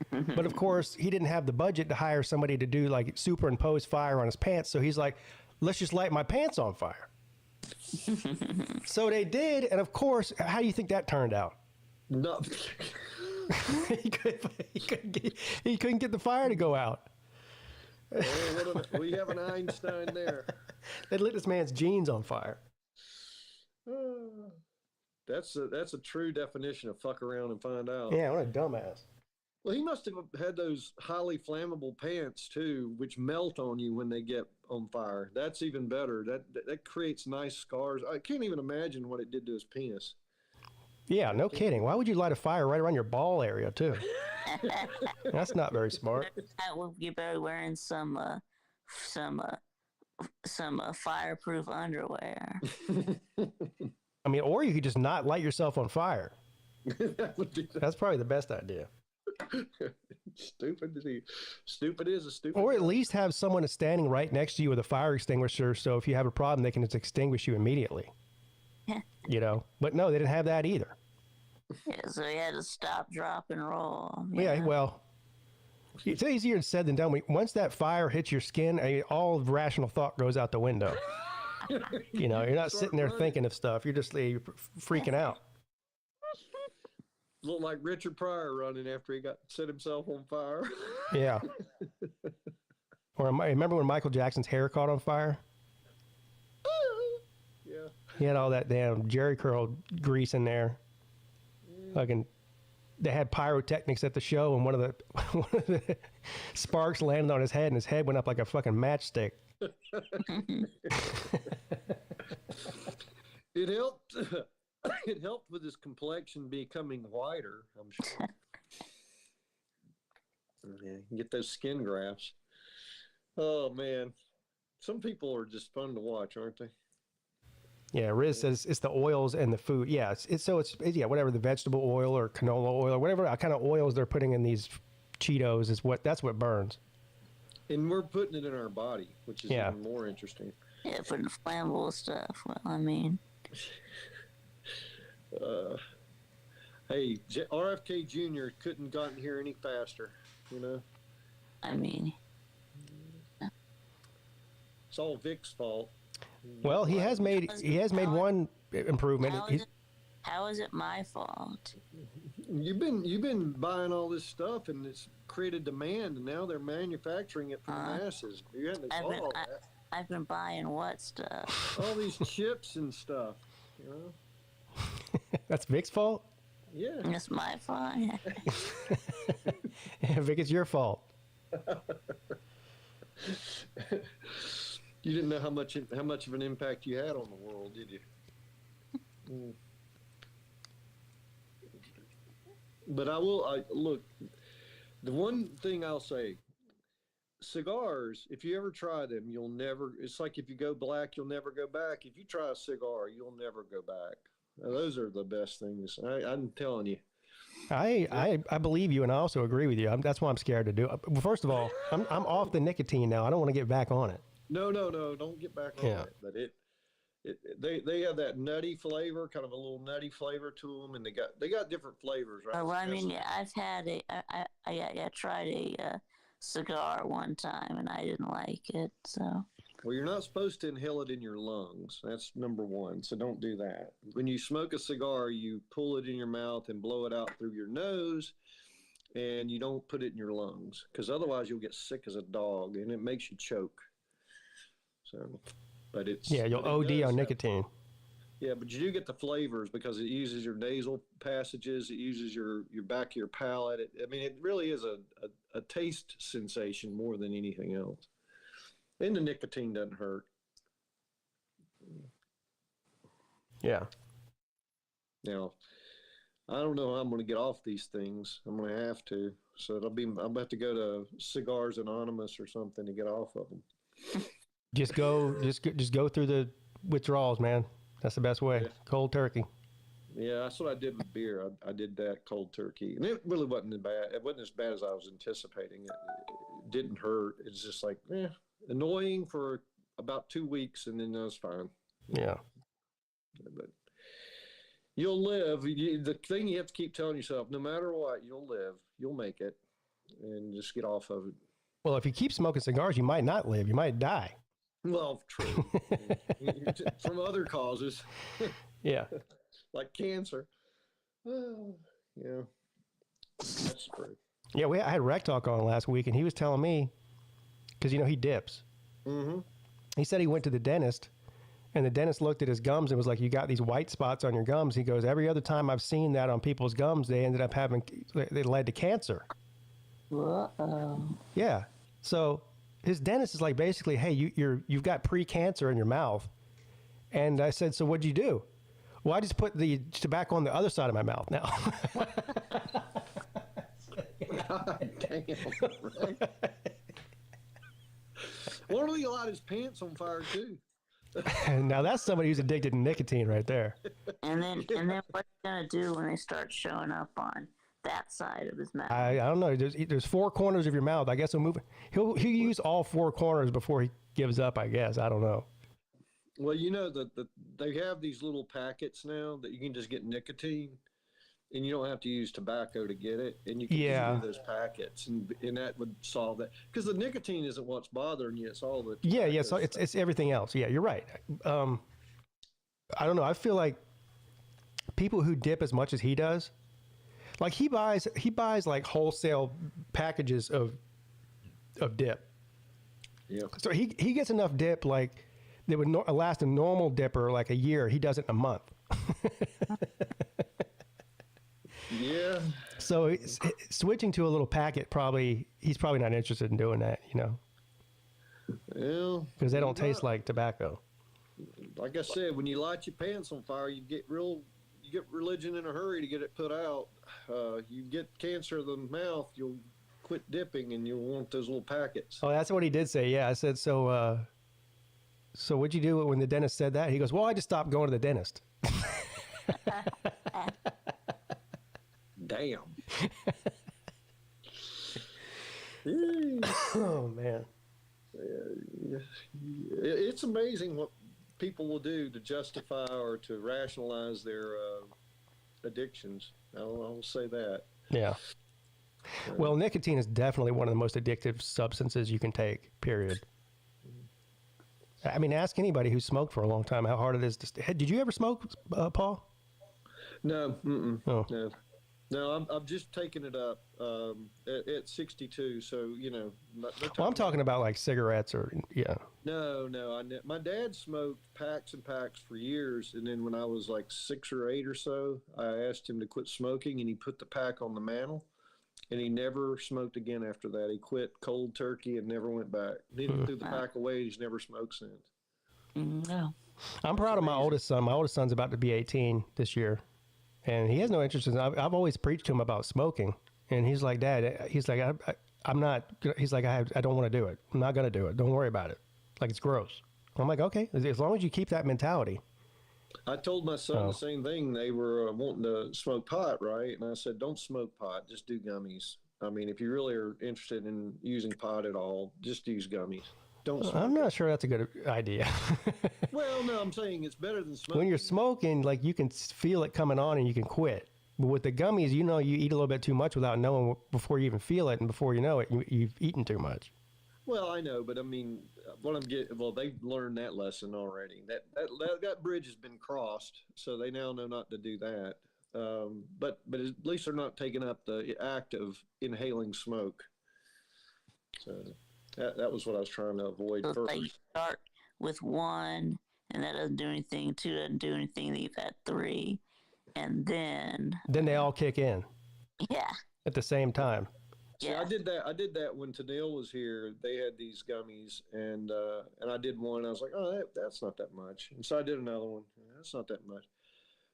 But of course, he didn't have the budget to hire somebody to do like superimpose fire on his pants. So he's like, let's just light my pants on fire. So they did. And of course, how do you think that turned out? No. he couldn't get the fire to go out. We have an Einstein there. They lit this man's jeans on fire. That's a true definition of fuck around and find out. Yeah, what a dumbass. Well, he must have had those highly flammable pants too, which melt on you when they get on fire. That's even better. That creates nice scars. I can't even imagine what it did to his penis. Yeah, no kidding. Why would you light a fire right around your ball area too? That's not very smart. You better wearing some fireproof underwear. I mean, or you could just not light yourself on fire. That's probably the best idea. Stupid is a stupid. Or at least have someone standing right next to you with a fire extinguisher, so if you have a problem, they can just extinguish you immediately. You know, but no, they didn't have that either. Yeah, so he had to stop, drop, and roll. Yeah, well, it's easier said than done. Once that fire hits your skin, all rational thought goes out the window. You know, you're not sitting there thinking of stuff. You're just freaking out. Looked like Richard Pryor running after he set himself on fire. Yeah. Or remember when Michael Jackson's hair caught on fire? Yeah. He had all that damn Jerry curl grease in there. Fucking, they had pyrotechnics at the show, and one of the sparks landed on his head, and his head went up like a fucking matchstick. It helped. It helped with his complexion becoming whiter, I'm sure. Yeah, you can get those skin grafts. Oh man, some people are just fun to watch, aren't they? Yeah, Riz says it's the oils and the food. Yeah, it's whatever the vegetable oil or canola oil or whatever kind of oils they're putting in these Cheetos that's what burns. And we're putting it in our body, which is even more interesting. Yeah, putting flammable stuff. Well, I mean. Hey, RFK Jr. couldn't gotten here any faster, you know? I mean. It's all Vic's fault. Well, he has made one improvement. How is it my fault? You've been buying all this stuff, and it's created demand, and now they're manufacturing it for the masses. You hadn't thought all that. I've been buying what stuff? All these chips and stuff, you know? That's Vic's fault? Yeah. It's my fault. Vic, it's your fault. You didn't know how much of an impact you had on the world, did you? But look, the one thing I'll say, cigars, if you ever try them, it's like if you go black, you'll never go back. If you try a cigar, you'll never go back. Those are the best things. I'm telling you. I believe you, and I also agree with you. That's why I'm scared to do it. Well, first of all, I'm off the nicotine now. I don't want to get back on it. No, don't get back on it. But they have that nutty flavor, kind of a little nutty flavor to them, and they got different flavors, right? Well, I mean, I've had I tried a cigar one time, and I didn't like it. So. Well, you're not supposed to inhale it in your lungs. That's number one. So don't do that. When you smoke a cigar, you pull it in your mouth and blow it out through your nose, and you don't put it in your lungs, because otherwise you'll get sick as a dog, and it makes you choke. So, but it's... Yeah, you'll OD on nicotine. Yeah, but you do get the flavors because it uses your nasal passages. It uses your back of your palate. I mean, it really is a taste sensation more than anything else. And the nicotine doesn't hurt. Yeah. Now, I don't know how I'm going to get off these things. I'm going to have to. So I'm about to go to Cigars Anonymous or something to get off of them. Just go through the withdrawals, man. That's the best way. Yeah. Cold turkey. Yeah, that's what I did with beer. I did that cold turkey, and it really wasn't bad. It wasn't as bad as I was anticipating. It didn't hurt. It's just like annoying for about 2 weeks, and then it was fine. Yeah. But you'll live. The thing you have to keep telling yourself, no matter what, you'll live. You'll make it, and just get off of it. Well, if you keep smoking cigars, you might not live. You might die. Well, true. From other causes. Yeah. Like cancer. Yeah. That's true. Yeah, I had Rec Talk on last week, and he was telling me, because, he dips. Mm-hmm. He said he went to the dentist, and the dentist looked at his gums and was like, you got these white spots on your gums. He goes, every other time I've seen that on people's gums, they led to cancer. Uh-oh. Yeah. So his dentist is like, basically, hey, you've got pre-cancer in your mouth. And I said, so what'd you do? Well, I just put the tobacco on the other side of my mouth now. God damn. Right? Why don't he light his pants on fire too? Now that's somebody who's addicted to nicotine right there. And then what's he gonna do when they start showing up on that side of his mouth? I don't know. There's 4 corners of your mouth. I guess he'll use all 4 corners before he gives up, I guess. I don't know. Well, they have these little packets now that you can just get nicotine, and you don't have to use tobacco to get it, and you can just do those packets, and that would solve that. Because the nicotine isn't what's bothering you; it's all the So it's everything else. Yeah, you're right. I don't know. I feel like people who dip as much as he does, like he buys like wholesale packages of dip. Yeah. So he gets enough dip like that would last a normal dipper like a year. He does it in a month. Yeah. So switching to a little packet, he's probably not interested in doing that, Well, because they don't taste like tobacco. Like I said, when you light your pants on fire, you get religion in a hurry to get it put out. You get cancer of the mouth, you'll quit dipping, and you'll want those little packets. Oh, that's what he did say. Yeah, I said, so what'd you do when the dentist said that? He goes, well, I just stopped going to the dentist. Damn. Oh, man. It's amazing what people will do to justify or to rationalize their addictions. I'll say that. Yeah. Well, nicotine is definitely one of the most addictive substances you can take, period. I mean, ask anybody who's smoked for a long time how hard it is to... Did you ever smoke, Paul? No. Oh. No, I've just taken it up at 62. So, Well, I'm talking about like cigarettes or, yeah. No. My dad smoked packs and packs for years. And then when I was like 6 or 8 or so, I asked him to quit smoking, and he put the pack on the mantle. And he never smoked again after that. He quit cold turkey and never went back. He threw the pack away. He's never smoked since. No. I'm proud of my oldest son. My oldest son's about to be 18 this year. And he has no interest in. I've always preached to him about smoking, and he's like, Dad. He's like, I'm not. He's like, I don't want to do it. I'm not going to do it. Don't worry about it. Like, it's gross. I'm like, okay, as long as you keep that mentality. I told my son the same thing. They were wanting to smoke pot, right? And I said, don't smoke pot. Just do gummies. I mean, if you really are interested in using pot at all, just use gummies. Don't smoke. I'm not sure that's a good idea. Well, no, I'm saying it's better than smoking. When you're smoking, like, you can feel it coming on and you can quit. But with the gummies, you eat a little bit too much without knowing before you even feel it, and before you know it, you've eaten too much. Well, I know, but I mean, they've learned that lesson already. That bridge has been crossed, so they now know not to do that. But at least they're not taking up the act of inhaling smoke. So that was what I was trying to avoid So first. they start with one, and that doesn't do anything. 2 doesn't do anything. Then you've had 3, and then they all kick in yeah, at the same time. See, I did that when Tennille was here. They had these gummies, and I did one. I was like, oh, that's not that much. And so I did another one. That's not that much.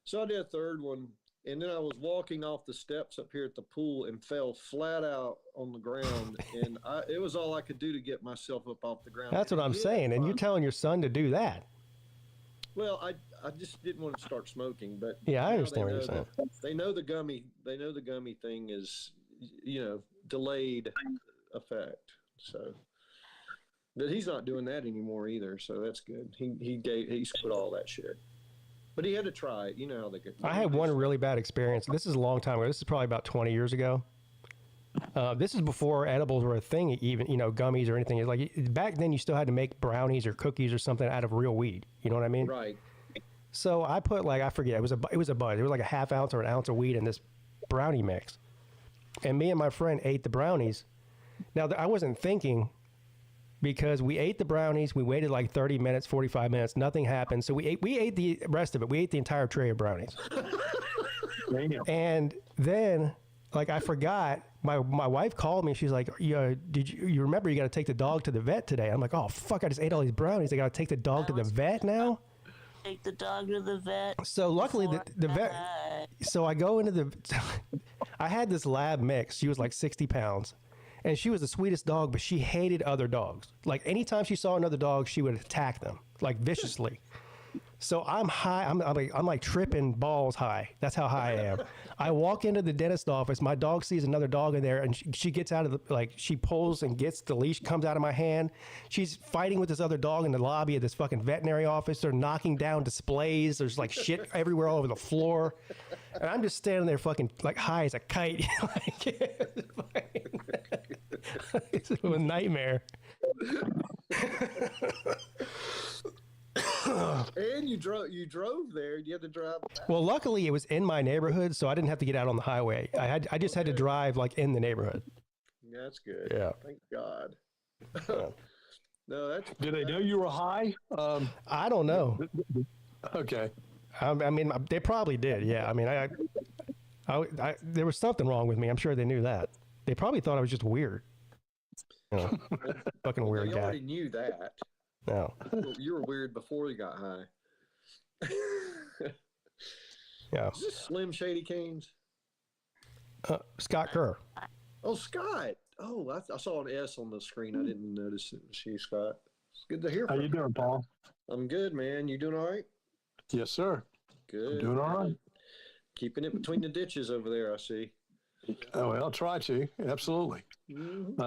So I did a third one, and then I was walking off the steps up here at the pool and fell flat out on the ground. And it was all I could do to get myself up off the ground. That's what I'm saying. And you're telling your son to do that. Well, I just didn't want to start smoking, but yeah, I understand what you're saying. They know the gummy thing is, delayed effect. So, but he's not doing that anymore either. So that's good. He's quit all that shit. But he had to try it. You know how they get. I had one really bad experience. This is a long time ago. This is probably about 20 years ago. This is before edibles were a thing, even, gummies or anything. It's like back then you still had to make brownies or cookies or something out of real weed. You know what I mean? Right. So I put I forget, it was a bunch. It was like a half ounce or an ounce of weed in this brownie mix. And me and my friend ate the brownies. Now I wasn't thinking, because we ate the brownies. We waited like 30 minutes, 45 minutes. Nothing happened. So we ate the rest of it. We ate the entire tray of brownies. And then, I forgot. My wife called me. She's like, did you remember you got to take the dog to the vet today? I'm like, oh, fuck, I just ate all these brownies. I got to take the dog to the vet now? Take the dog to the vet. So luckily the vet, so I go into I had this lab mix. She was like 60 pounds. And she was the sweetest dog, but she hated other dogs. Like anytime she saw another dog, she would attack them, like viciously. So I'm high. I'm like tripping balls high. That's how high I am. I walk into the dentist office. My dog sees another dog in there, and she gets out of she pulls and gets the leash, comes out of my hand. She's fighting with this other dog in the lobby of this fucking veterinary office. They're knocking down displays. There's shit everywhere all over the floor. And I'm just standing there fucking high as a kite. It's a nightmare. And you drove there. You had to drive back. Well, luckily it was in my neighborhood, so I didn't have to get out on the highway. I just had to drive in the neighborhood. Yeah, that's good. Yeah. Thank God. Yeah. No, Did they know you were high? I don't know. Okay. I mean, they probably did. Yeah. I mean, I there was something wrong with me. I'm sure they knew that. They probably thought I was just weird. Fucking weird you guy. already knew that. No. You were weird before you got high. Yeah. Is this Slim Shady Canes? Scott Kerr. Oh, Scott. Oh, I saw an S on the screen. I didn't notice it was you, Scott. It's good to hear How from you doing, Paul? I'm good, man. You doing all right? Yes, sir. Good. I'm doing all right. Keeping it between the ditches over there, I see. Oh, well, I'll try to. Absolutely. Mm-hmm.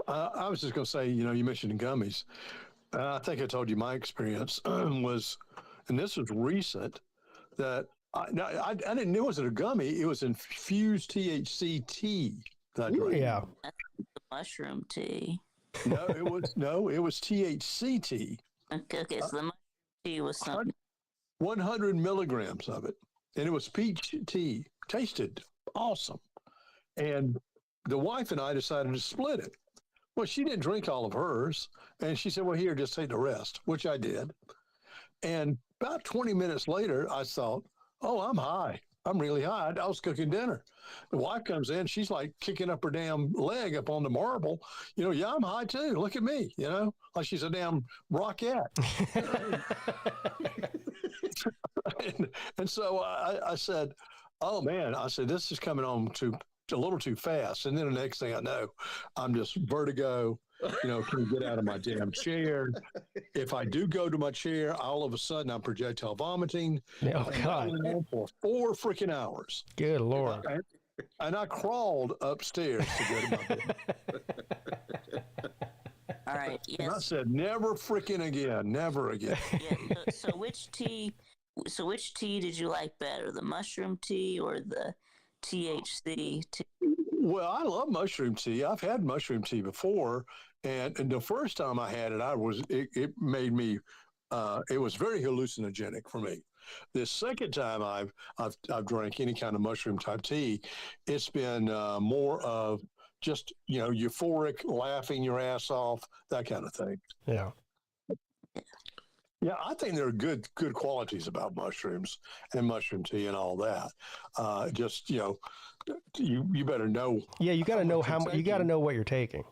I was just going to say, you mentioned gummies. I think I told you my experience was, and this was recent, that I didn't know it was a gummy. It was infused THC tea that I drank. Yeah. The mushroom tea. No, it was THC tea. Okay, so the mushroom tea was something. 100 milligrams of it. And it was peach tea. Tasted awesome. And the wife and I decided to split it. Well, she didn't drink all of hers. And she said, well, here, just take the rest, which I did. And about 20 minutes later, I thought, oh, I'm high. I'm really high. I was cooking dinner. The wife comes in. She's like kicking up her damn leg up on the marble. Yeah, I'm high too. Look at me, like she's a damn rockette. and so I said, oh, man, I said, this is coming on a little too fast. And then the next thing I know, I'm just vertigo, can you get out of my damn chair? If I do go to my chair, all of a sudden I'm projectile vomiting. Oh, God. For 4 freaking hours. Good Lord. And I crawled upstairs to go to my bed. All right. Yes. And I said, never freaking again. Never again. Yeah. So which tea did you like better, the mushroom tea or the THC tea? Well, I love mushroom tea. I've had mushroom tea before, and the first time I had it, it made me. It was very hallucinogenic for me. The second time I've drank any kind of mushroom type tea, it's been more of just euphoric, laughing your ass off, that kind of thing. Yeah. Yeah, I think there are good qualities about mushrooms and mushroom tea and all that. Just you better know. Yeah, you got to know you're you got to taking. know what you're taking.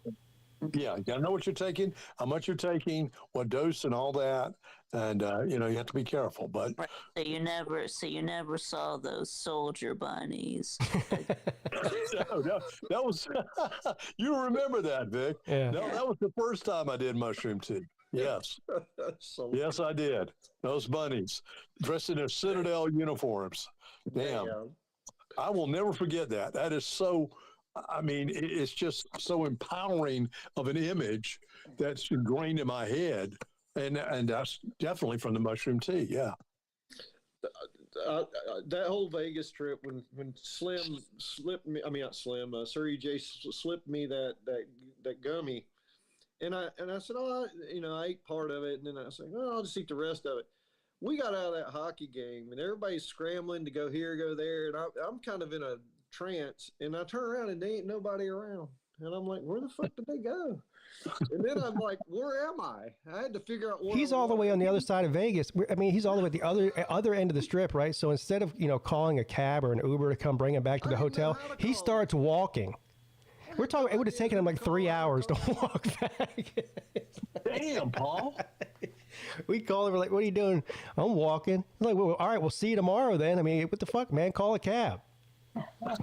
Yeah, you got to know what you're taking, how much you're taking, what dose, and all that. And you have to be careful. But Right. So you never saw those soldier bunnies. no, that was you remember that, Vic? Yeah. No, that was the first time I did mushroom tea. Yes, So yes, I did. Those bunnies dressed in their Citadel uniforms. Damn. I will never forget that. That is so, I mean, it's just so empowering of an image that's ingrained in my head. And that's definitely from the mushroom tea. Yeah. That whole Vegas trip when Slim slipped me, I mean not Slim, Sir EJ slipped me that gummy, and I said, oh, I ate part of it, and then I said, oh, I'll just eat the rest of it. We got out of that hockey game, and everybody's scrambling to go here, go there, and I'm kind of in a trance, and I turn around and there ain't nobody around, and I'm like, where the fuck did they go? And then I'm like, where am I? I had to figure out where He's all the way on the other side of Vegas. I mean, he's all the way at the other end of the strip, right? So instead of calling a cab or an Uber to come bring him back to the hotel, he starts walking. We're talking. It would have taken him like 3 hours to walk back. Damn, Paul. We called him. We're like, "What are you doing?" I'm walking. He's like, well, all right, we'll see you tomorrow then. I mean, what the fuck, man? Call a cab. I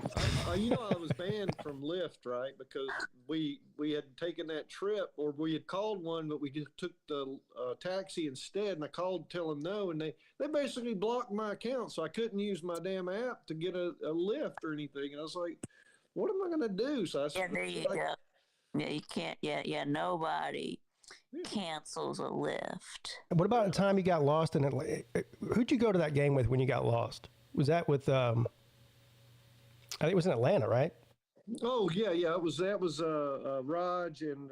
was banned from Lyft, right? Because we had taken that trip, or we had called one, but we just took the taxi instead. And I called to tell them no, and they basically blocked my account, so I couldn't use my damn app to get a Lyft or anything. And I was like, what am I going to do? So I Yeah, there you go. Yeah, you can't. Yeah. Nobody cancels a lift. What about the time you got lost in Atlanta? Who'd you go to that game with when you got lost? Was that with? I think it was in Atlanta, right? Oh yeah. That was Raj and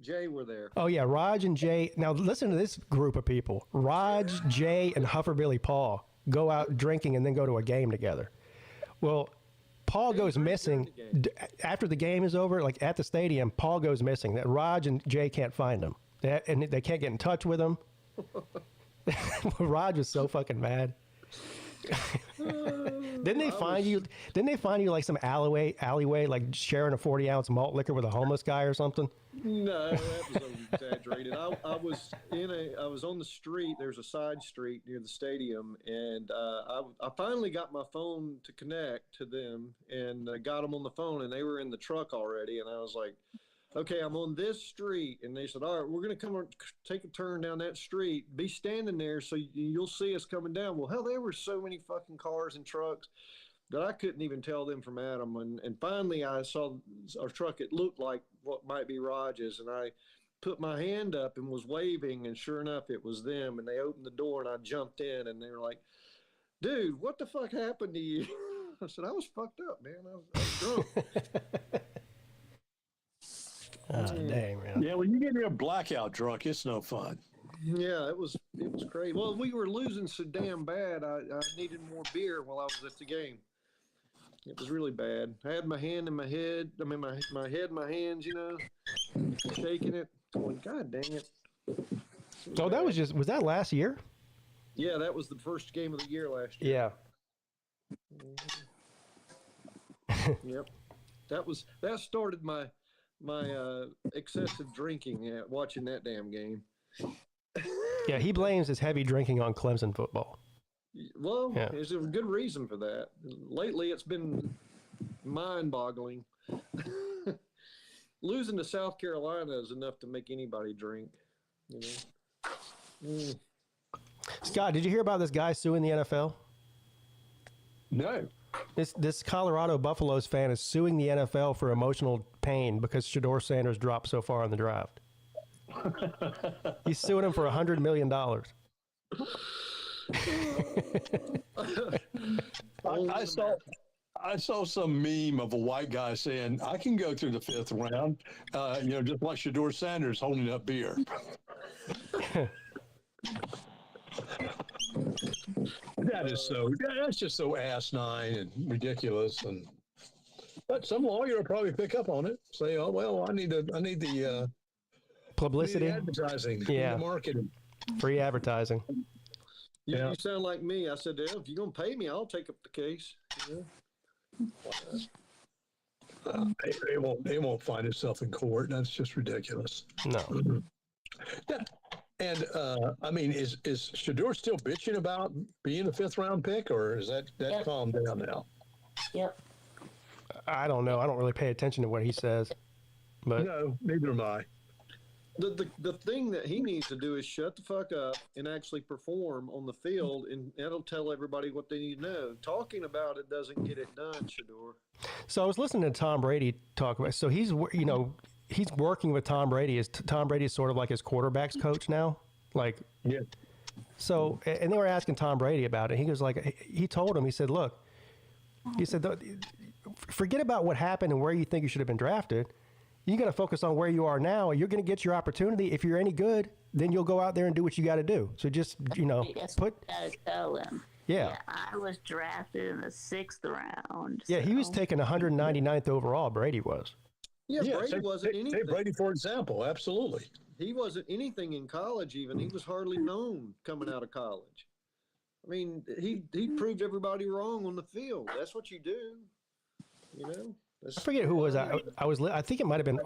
Jay were there. Oh yeah, Raj and Jay. Now listen to this group of people: Raj, Jay, and Hufferbilly Paul go out drinking and then go to a game together. Well, Paul goes missing after the game is over. Like at the stadium, Paul goes missing. That Raj and Jay can't find him, and they can't get in touch with him. Raj was so fucking mad. Didn't they find you like some alleyway, like sharing a 40-ounce malt liquor with a homeless guy or something? No, that was exaggerated. I was on the street. There's a side street near the stadium, and I finally got my phone to connect to them, and got them on the phone, and they were in the truck already. And I was like, okay, I'm on this street. And they said, all right, we're going to come take a turn down that street. Be standing there so you'll see us coming down. Well, hell, there were so many fucking cars and trucks that I couldn't even tell them from Adam. And finally I saw our truck. It looked like what might be Raj's. And I put my hand up and was waving. And sure enough, it was them. And they opened the door and I jumped in. And they were like, dude, what the fuck happened to you? I said, I was fucked up, man. I was drunk. Oh, dang, man. Yeah, when you get near blackout drunk, it's no fun. Yeah, it was crazy. Well, we were losing so damn bad. I needed more beer while I was at the game. It was really bad. I had my hand in my head. I mean, my head in my hands, shaking it. Going, God dang it. So that was that last year? Yeah, that was the first game of the year last year. Yeah. Yep. That started my excessive drinking watching that damn game. Yeah, he blames his heavy drinking on Clemson football. Well, there's a good reason for that. Lately, it's been mind-boggling. Losing to South Carolina is enough to make anybody drink. Scott, did you hear about this guy suing the NFL? No. This Colorado Buffaloes fan is suing the NFL for emotional pain because Shedeur Sanders dropped so far in the draft. He's suing him for $100 million. I saw some meme of a white guy saying, I can go through the fifth round, just like Shedeur Sanders holding up beer. That's just so asinine and ridiculous. But some lawyer will probably pick up on it. Say, oh, well, I need the publicity, the advertising, yeah, the marketing. Free advertising. You sound like me. I said, if you're going to pay me, I'll take up the case. They won't find itself in court. That's just ridiculous. No. And I mean, is Shador still bitching about being a 5th round pick, or is that calmed down now? Yep. I don't know. I don't really pay attention to what he says. But No, neither am I. The thing that he needs to do is shut the fuck up and actually perform on the field, and that'll tell everybody what they need to know. Talking about it doesn't get it done, Shador. So I was listening to Tom Brady talk about. So he's working with Tom Brady. Tom Brady is sort of like his quarterback's coach now. Like, Yeah. So, and they were asking Tom Brady about it. He was like, he told him, he said, look, he said, forget about what happened and where you think you should have been drafted. You got to focus on where you are now. You're going to get your opportunity. If you're any good, then you'll go out there and do what you got to do. So just, That's what you gotta tell him. Yeah. I was drafted in the 6th round. Yeah, he was so- taken 199th overall. Brady was. Yeah, Brady wasn't anything. Take Brady, for example. Absolutely. He wasn't anything in college even. He was hardly known coming out of college. I mean, he proved everybody wrong on the field. That's what you do, I forget who was I think it might have been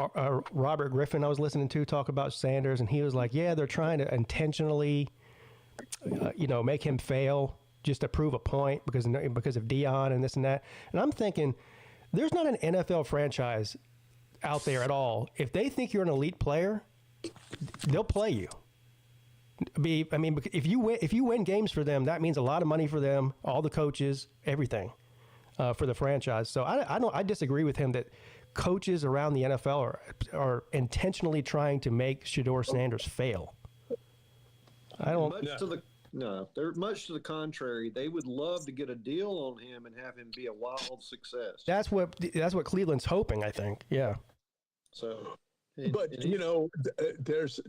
Robert Griffin I was listening to talk about Sanders, and he was like, yeah, they're trying to intentionally, make him fail just to prove a point because of Deion and this and that. And I'm thinking, there's not an NFL franchise out there at all. If they think you're an elite player, they'll play you. If you win games for them, that means a lot of money for them, all the coaches, everything. For the franchise. So I disagree with him that coaches around the NFL are intentionally trying to make Shador Sanders fail. I don't. They're much to the contrary. They would love to get a deal on him and have him be a wild success. That's what Cleveland's hoping, I think. Yeah. So, there's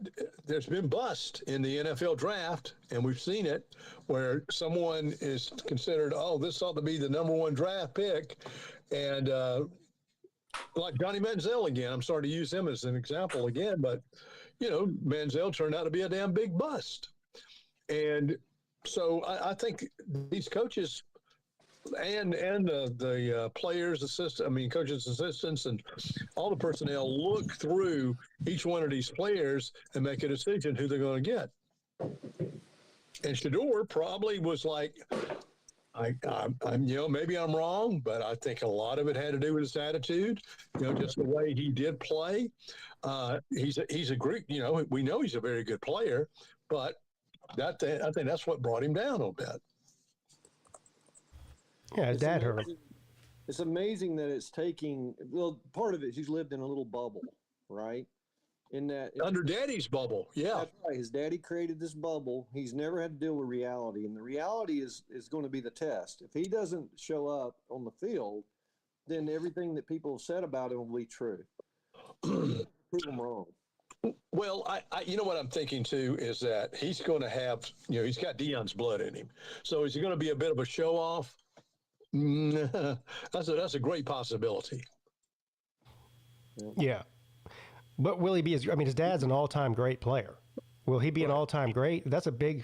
been bust in the NFL draft, and we've seen it where someone is considered, this ought to be the number 1 draft pick, and like Johnny Manziel again. I'm sorry to use him as an example again, but Manziel turned out to be a damn big bust, and so I think these coaches and the players, coaches, assistants, and all the personnel look through each one of these players and make a decision who they're going to get. And Shador probably was like, I'm maybe I'm wrong, but I think a lot of it had to do with his attitude, just the way he did play. He's a great, we know he's a very good player, but I think that's what brought him down a little bit. Yeah, his dad hurt him. It's amazing that it's taking. Well, part of it, he's lived in a little bubble, right? Under Daddy's bubble, yeah. That's right. His daddy created this bubble. He's never had to deal with reality, and the reality is going to be the test. If he doesn't show up on the field, then everything that people have said about him will be true. Prove them wrong. Well, I what I'm thinking too is that he's going to have, he's got Deion's blood in him. So is he going to be a bit of a show off? That's a great possibility. Yeah. But will he be his dad's an all-time great player. Will he be an all-time great? That's a big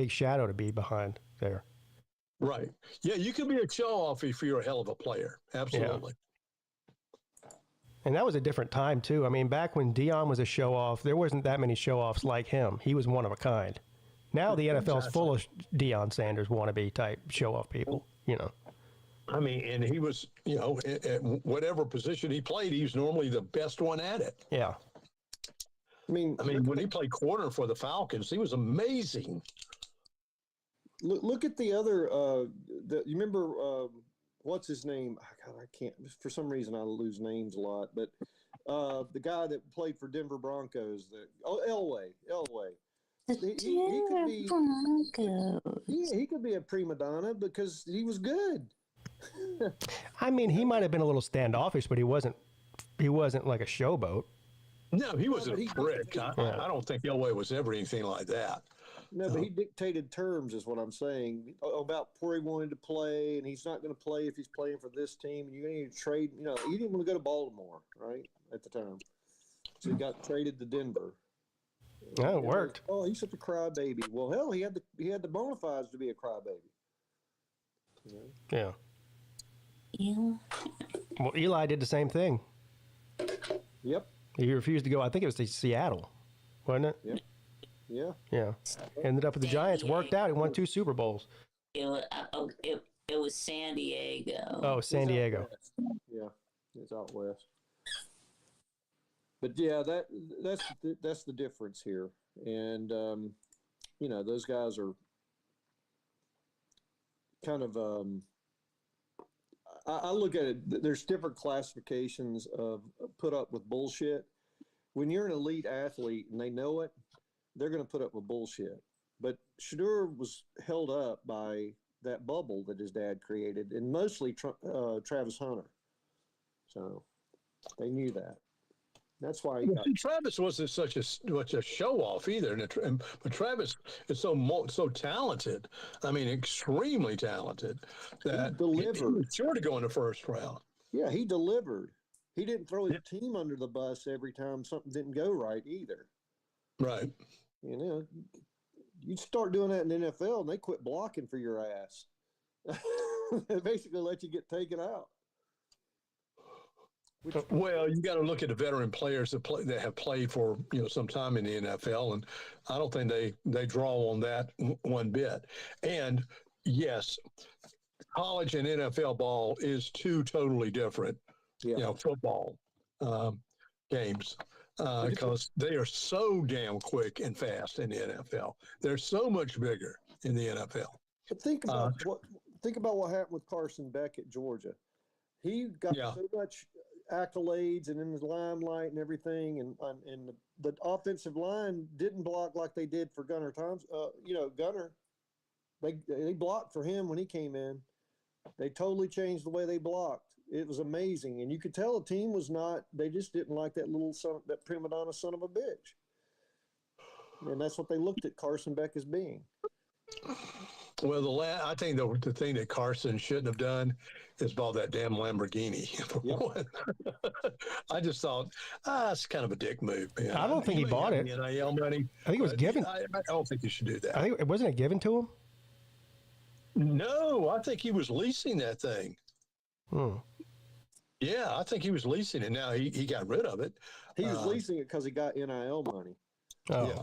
shadow to be behind there. Right. Yeah, you can be a show-off if you're a hell of a player. Absolutely. Yeah. And that was a different time, too. I mean, back when Deion was a show-off, there wasn't that many show-offs like him. He was one of a kind. Now the NFL is full of Deion Sanders wannabe type show-off people, I mean, and he was, at whatever position he played, he was normally the best one at it. Yeah. I mean, when he played corner for the Falcons, he was amazing. Look at the other. You remember what's his name? God, I can't. For some reason, I lose names a lot. But the guy that played for Denver Broncos, Elway. He could be a prima donna because he was good. I mean, he might have been a little standoffish, but he wasn't like a showboat. No, he was a prick. I don't think Elway was ever anything like that. No, but he dictated terms, is what I'm saying, about where he wanted to play, and he's not going to play if he's playing for this team. And you need to trade. He didn't want to go to Baltimore, right, at the time. So he got traded to Denver. No, it worked. Oh, he's such a crybaby. Well, hell, he had the bona fides to be a crybaby. Yeah. Yeah. Well, Eli did the same thing. Yep. He refused to go. I think it was to Seattle, wasn't it? Yep. Yeah. Yeah. Ended up with the Giants. Worked out. He won 2 Super Bowls. It was San Diego. Oh, San Diego. Yeah, it's out west. But yeah, that's the difference here, and those guys are kind of. I look at it. There's different classifications of put up with bullshit. When you're an elite athlete and they know it, they're going to put up with bullshit. But Shedeur was held up by that bubble that his dad created, and mostly Travis Hunter. So they knew that. That's why he got. Travis wasn't such a show off either, but Travis is so talented. I mean, extremely talented. That He delivered. He was sure to go in the first round. Yeah, he delivered. He didn't throw his team under the bus every time something didn't go right either. Right. You start doing that in the NFL, and they quit blocking for your ass. They basically let you get taken out. Well, you got to look at the veteran players that have played for some time in the NFL, and I don't think they draw on that one bit. And yes, college and NFL ball is 2 totally different, football games because they are so damn quick and fast in the NFL. They're so much bigger in the NFL. But think about what happened with Carson Beck at Georgia. He got so much accolades and in the limelight and everything, and the offensive line didn't block like they did for Gunnar Thompson. Gunnar, they blocked for him when he came in. They totally changed the way they blocked. It was amazing, and you could tell the team was not. They just didn't like that prima donna son of a bitch, and that's what they looked at Carson Beck as being. Well, I think the thing that Carson shouldn't have done is bought that damn Lamborghini. Yep. I just thought, it's kind of a dick move, man. I don't think he bought it. NIL money. I think it was given. I don't think you should do that. I think wasn't it given to him? No, I think he was leasing that thing. Yeah, I think he was leasing it. Now he got rid of it. He was leasing it because he got NIL money. Oh. Yeah.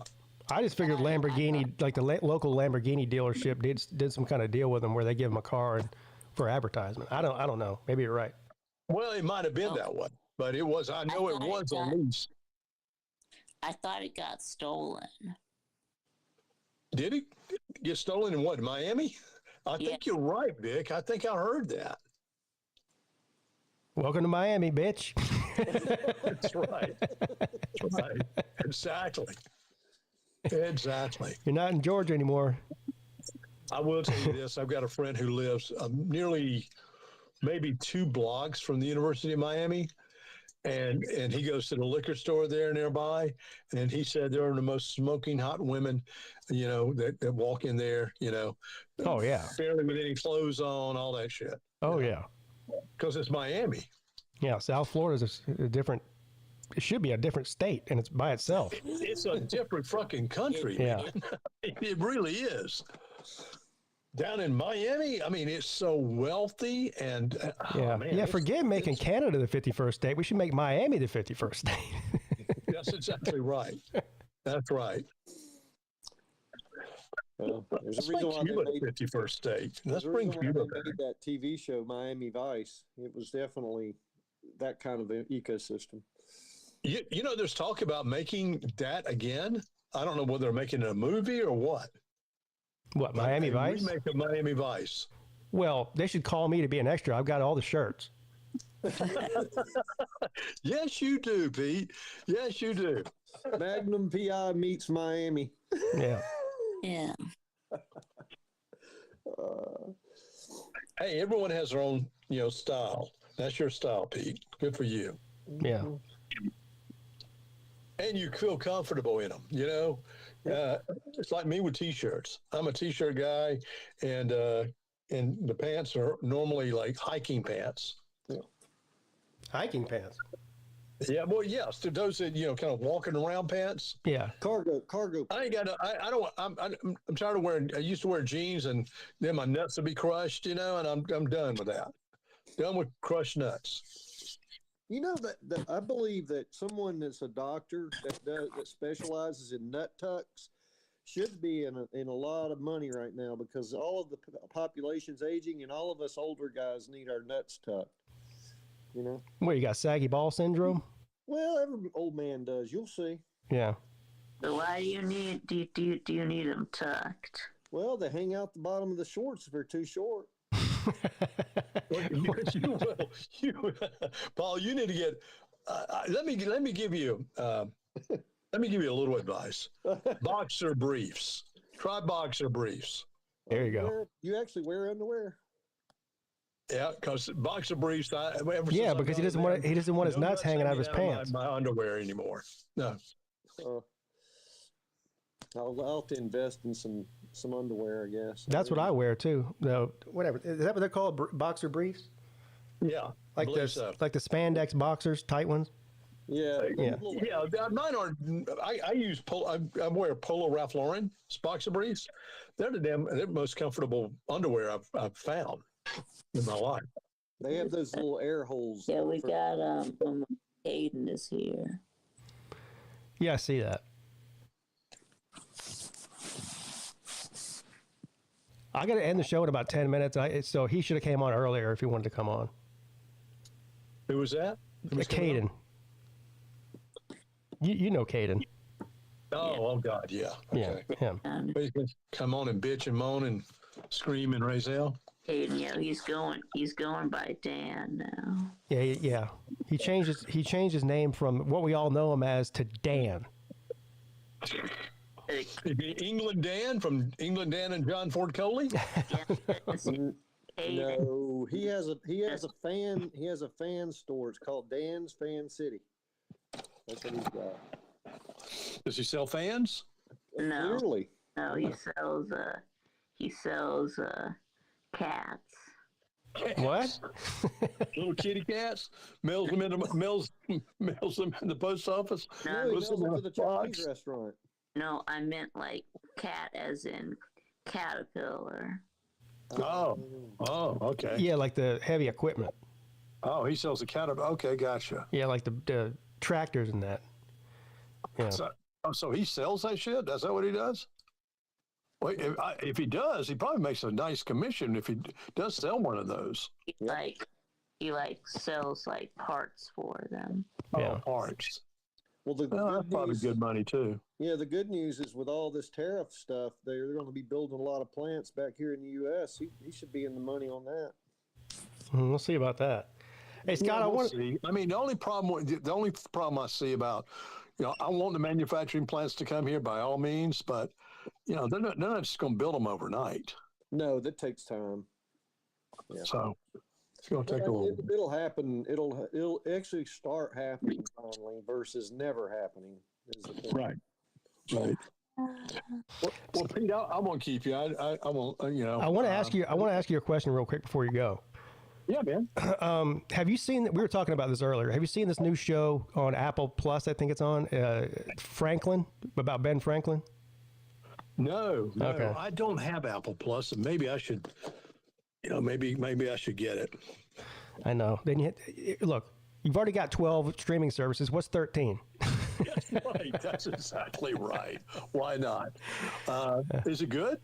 I just figured Lamborghini, like the local Lamborghini dealership, did some kind of deal with him where they give him a car for advertisement. I don't know. Maybe you're right. Well, it might have been that way, but it was. I know it was a lease. I thought it got stolen. Did it get stolen in what, Miami? I think you're right, Vic. I think I heard that. Welcome to Miami, bitch. That's right. That's right. Exactly. Exactly. You're not in Georgia anymore. I will tell you this. I've got a friend who lives nearly maybe 2 blocks from the University of Miami. And he goes to the liquor store there nearby. And he said there are the most smoking hot women, that walk in there, Oh, yeah. Barely with any clothes on, all that shit. Oh, yeah. Because it's Miami. Yeah. South Florida's a different. It should be a different state, and it's by itself. It's a different fucking country. Yeah. Man. It really is. Down in Miami, I mean, it's so wealthy and forget making Canada the 51st state. We should make Miami the 51st state. That's exactly right. That's right. There's a reason why they made 51st state. Let's bring Cuba back. Made that TV show Miami Vice. It was definitely that kind of an ecosystem. There's talk about making that again. I don't know whether they're making it a movie or what. What, Miami Vice? Remake of Miami Vice. Well, they should call me to be an extra. I've got all the shirts. Yes, you do, Pete. Yes, you do. Magnum PI meets Miami. Yeah. Yeah. Hey, everyone has their own, style. That's your style, Pete. Good for you. Yeah. And you feel comfortable in them, It's like me with T-shirts. I'm a T-shirt guy, and the pants are normally like hiking pants. Hiking pants? Yeah, well, yes, to those that kind of walking around pants. Yeah. Cargo. I ain't got. I don't. I'm tired of wearing. I used to wear jeans, and then my nuts would be crushed, and I'm done with that. Done with crushed nuts. You know that I believe that someone that's a doctor that specializes in nut tucks should be in a lot of money right now, because all of the population's aging and all of us older guys need our nuts tucked. What, you got saggy ball syndrome? Well, every old man does. You'll see. Yeah. So why do you need them tucked? Well, they hang out the bottom of the shorts if they're too short. Paul, you need to get. Let me give you. Let me give you a little advice. Boxer briefs. Try boxer briefs. There you go. You actually wear underwear? Yeah, because boxer briefs. Because he doesn't want his nuts hanging out of his pants. My underwear anymore. No. I'll have to invest in some underwear, I guess. That's what I wear too. No, whatever. Is that what they're called? Boxer briefs? Yeah. Like like the spandex boxers, tight ones. Yeah. Yeah. Mine are. I wear Polo Ralph Lauren boxer briefs. They're the most comfortable underwear I've found in my life. They have those little air holes. Yeah, we got Aiden is here. Yeah, I see that. I got to end the show in about 10 minutes. So he should have came on earlier if he wanted to come on. Who was that? Caden. You know Caden. Oh God, yeah. Okay. Yeah, him. He's gonna come on and bitch and moan and scream and raise hell. Aiden, yeah, he's going by Dan now. Yeah. He changed his name from what we all know him as to Dan. England Dan from England Dan and John Ford Coley? No, he has a fan store. It's called Dan's Fan City. That's what he's got. Does he sell fans? No. Clearly. No, he sells cats. What? Little kitty cats? Mails them in the post office? No, he puts sells them to the Chinese restaurant. No, I meant like cat as in caterpillar. Oh, okay. Yeah, like the heavy equipment. Oh, he sells a caterpillar. Okay, gotcha. Yeah, like the tractors and that. Yeah. So he sells that shit? Is that what he does? Well, if he does, he probably makes a nice commission if he does sell one of those. He sells like parts for them. Yeah. Oh, parts. Well, that's probably good money too. Yeah, the good news is with all this tariff stuff, they're going to be building a lot of plants back here in the U.S. He should be in the money on that. We'll see about that. Hey, Scott, we'll see. I mean, the only problem I see about, I want the manufacturing plants to come here by all means, but they're not just going to build them overnight. No, that takes time. Yeah. So it's going to take a little. It'll happen. It'll actually start happening finally versus never happening. Is the thing. Right. Well, Pete, I won't keep you. I won't. I want to ask you. I want to ask you a question real quick before you go. Yeah, man. Have you seen? We were talking about this earlier. Have you seen this new show on Apple Plus? I think it's on Franklin, about Ben Franklin. No. Okay. I don't have Apple Plus, and maybe I should. Maybe I should get it. I know. Then look. You've already got 12 streaming services. What's 13? That's right. That's exactly right. Why not? Is it good?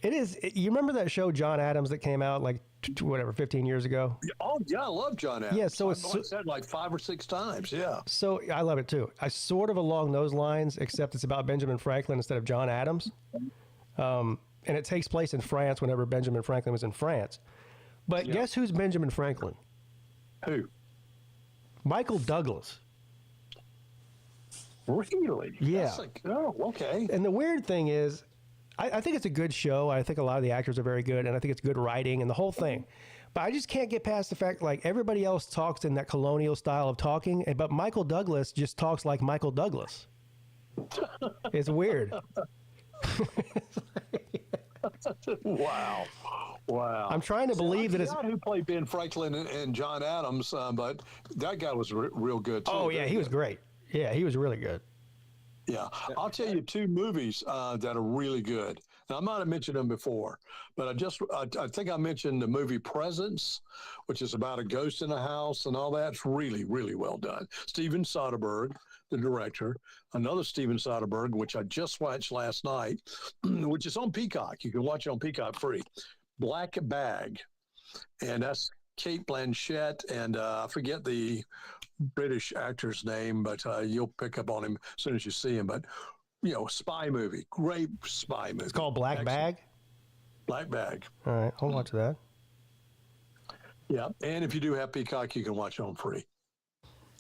It is. You remember that show John Adams that came out like 15 years ago? Oh yeah, I love John Adams. Yeah, so I've said like 5 or 6 times. Yeah. So I love it too. I sort of along those lines, except it's about Benjamin Franklin instead of John Adams, and it takes place in France whenever Benjamin Franklin was in France. But guess who's Benjamin Franklin? Who? Michael Douglas. Really? Yeah. Okay. And the weird thing is, I think it's a good show. I think a lot of the actors are very good, and I think it's good writing and the whole thing. But I just can't get past the fact, like, everybody else talks in that colonial style of talking, but Michael Douglas just talks like Michael Douglas. It's weird. Wow. Wow. I'm trying to believe that I it's. forgot who played Ben Franklin and John Adams, but that guy was real good too. Oh yeah, he was great. Yeah, he was really good. Yeah, I'll tell you two movies that are really good. Now, I might have mentioned them before, but I think I mentioned the movie Presence, which is about a ghost in a house and all that. It's really, really well done. Steven Soderbergh, the director. Another Steven Soderbergh, which I just watched last night, which is on Peacock. You can watch it on Peacock free. Black Bag, and that's Kate Blanchett, and I forget the British actor's name, but you'll pick up on him as soon as you see him. But spy movie, great spy movie. It's called Black Bag. Black Bag. All right, I'll watch that. Yeah, and if you do have Peacock, you can watch it on free.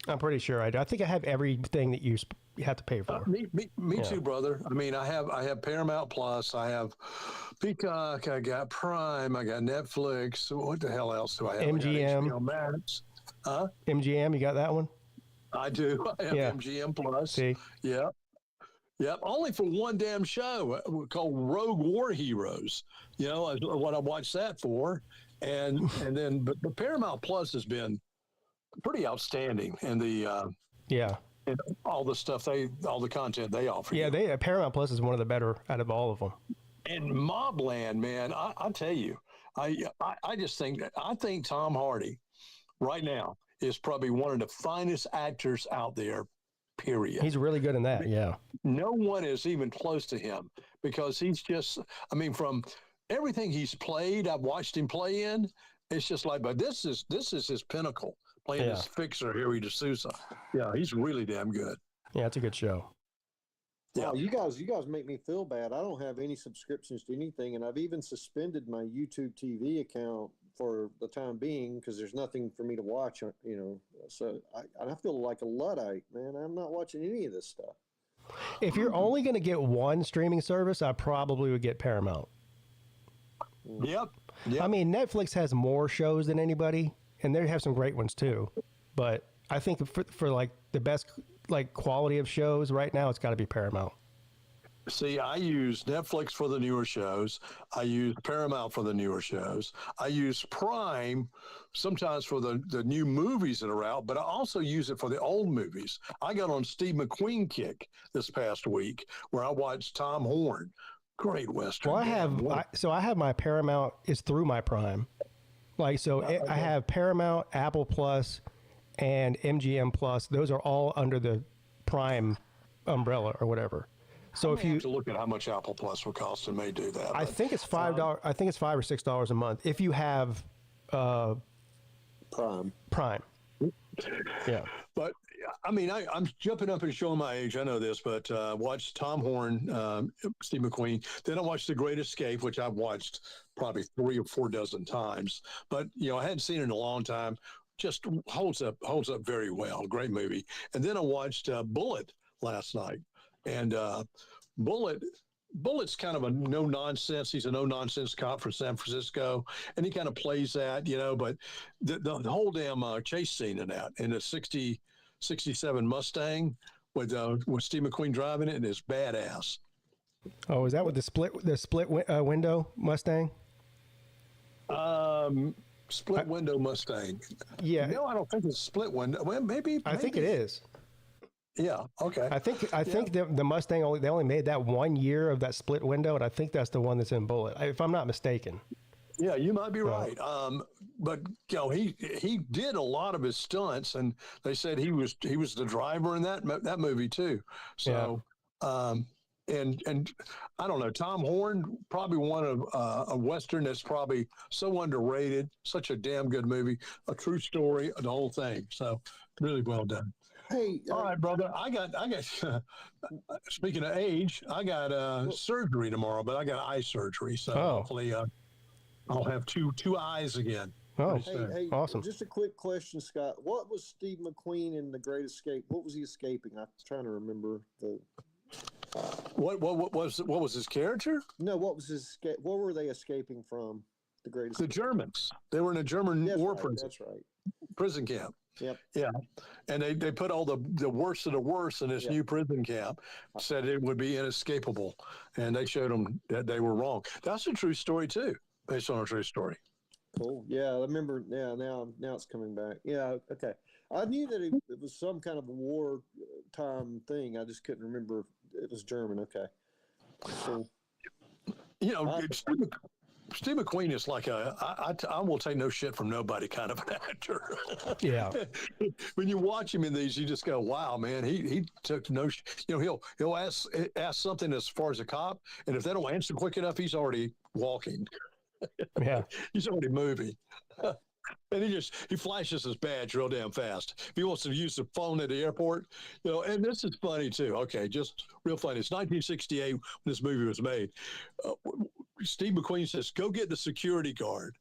I'm pretty sure I do. I think I have everything that you have to pay for. Me too, brother. I mean, I have Paramount Plus, I have Peacock, I got Prime, I got Netflix. What the hell else do I have? MGM. I got HBO Max. Huh? MGM, you got that one? I do. I have MGM Plus. See? Yeah. Yep, only for one damn show called Rogue War Heroes. What I watched that for, and then but Paramount Plus has been pretty outstanding in the and all the stuff all the content they offer. Yeah, Paramount Plus is one of the better out of all of them. And Mobland, man, I tell you, I just think Tom Hardy right now is probably one of the finest actors out there. Period. He's really good in that. Yeah. No one is even close to him because he's just. I mean, from everything he's played, I've watched him play in. It's just like, but this is his pinnacle. Playing this fixer, Harry D'Souza. Yeah, he's really damn good. Yeah, it's a good show. Yeah, you guys make me feel bad. I don't have any subscriptions to anything, and I've even suspended my YouTube TV account for the time being because there's nothing for me to watch. So I feel like a Luddite, man. I'm not watching any of this stuff. If you're only going to get one streaming service, I probably would get Paramount. Yep. I mean, Netflix has more shows than anybody, and they have some great ones too. But I think for like the best quality of shows right now, it's got to be Paramount. See, I use Netflix for the newer shows. I use Paramount for the newer shows. I use Prime sometimes for the new movies that are out, but I also use it for the old movies. I got on Steve McQueen kick this past week where I watched Tom Horn. Great Western. Well, I have my Paramount is through my Prime. I have Paramount, Apple Plus, and MGM Plus. Those are all under the Prime umbrella or whatever. So if you have to look at how much Apple Plus will cost, and may do that. I think it's $5. I think it's $5 or $6 a month if you have Prime. Yeah. But I mean, I'm jumping up and showing my age. I know this, but watched Tom Horn, Steve McQueen. Then I watched The Great Escape, which I've watched probably 3 or 4 dozen times. But I hadn't seen it in a long time. Just holds up very well. Great movie. And then I watched Bullet last night. And Bullet's kind of a no-nonsense. He's a no-nonsense cop from San Francisco, and he kind of plays that, but the whole damn chase scene in that, in a 67 Mustang with Steve McQueen driving it, and it's badass. Oh, is that with the split window Mustang? Split window Mustang. Yeah. No, I don't think it's split window. Well, maybe. I think it is. Yeah. Okay. I think the Mustang they only made that 1 year of that split window, and I think that's the one that's in Bullet, if I'm not mistaken. Yeah, you might be right. But he did a lot of his stunts, and they said he was the driver in that movie too. So, and I don't know, Tom Horn, probably one of a Western that's probably so underrated. Such a damn good movie, a true story, the whole thing. So really well done. Hey, all right, brother. I got. Speaking of age, I got surgery tomorrow, but I got eye surgery, so hopefully I'll have two eyes again. Oh, hey, awesome! Just a quick question, Scott. What was Steve McQueen in The Great Escape? What was he escaping? I'm trying to remember the. What was his character? No, what was his escape? What were they escaping from? The Great Escape. The Germans. They were in a German war prison. That's right. Prison camp. Yep. Yeah. And they put all the worst of the worst in this new prison camp, said it would be inescapable. And they showed them that they were wrong. That's a true story, too. based on a true story. Cool. Yeah, I remember. Yeah, now it's coming back. Yeah, okay. I knew that it was some kind of a war time thing. I just couldn't remember. It was German. Okay. Cool. You know, Steve McQueen is like I will take no shit from nobody kind of an actor. Yeah. When you watch him in these, you just go, wow, man, he took no, you know, he'll ask something as far as a cop, and if they don't answer quick enough, he's already walking. Yeah. He's already moving. And he flashes his badge real damn fast. If he wants to use the phone at the airport, you know, and this is funny too. Okay, just real funny. It's 1968 when this movie was made. Steve McQueen says, go get the security guard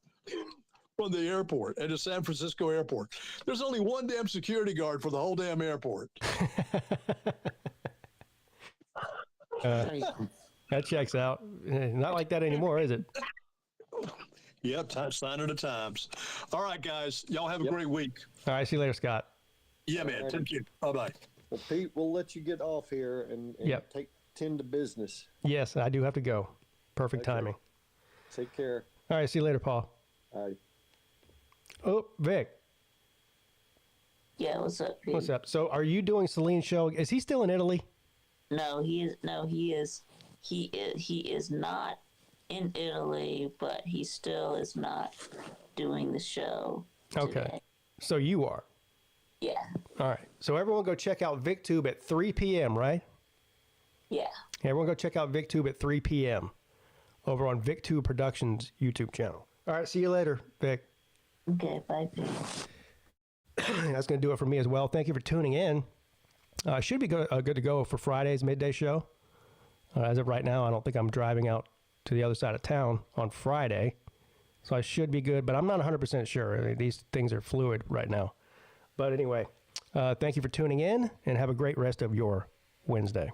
from the airport at the San Francisco airport. There's only one damn security guard for the whole damn airport. That checks out. Not like that anymore, is it? Yep, sign of the times. All right, guys. Y'all have a great week. All right, see you later, Scott. Yeah, man. Thank you. Bye-bye. Well, Pete, we'll let you get off here and tend to business. Yes, I do have to go. Perfect timing. Take care. All right, see you later, Paul. All right. Oh, Vic. Yeah, what's up, Pete? What's up? So, are you doing Celine's show? Is he still in Italy? No, he is not in Italy, but he still is not doing the show today. Okay. So you are. Yeah. All right. So everyone go check out VicTube at 3 p.m., right? Yeah. Everyone go check out VicTube at 3 p.m. over on VicTube Productions YouTube channel. All right. See you later, Vic. Okay. Bye, Pete. That's going to do it for me as well. Thank you for tuning in. Should be good to go for Friday's midday show. As of right now, I don't think I'm driving out to the other side of town on Friday. So I should be good, but I'm not 100% sure. I mean, these things are fluid right now. But anyway, thank you for tuning in and have a great rest of your Wednesday.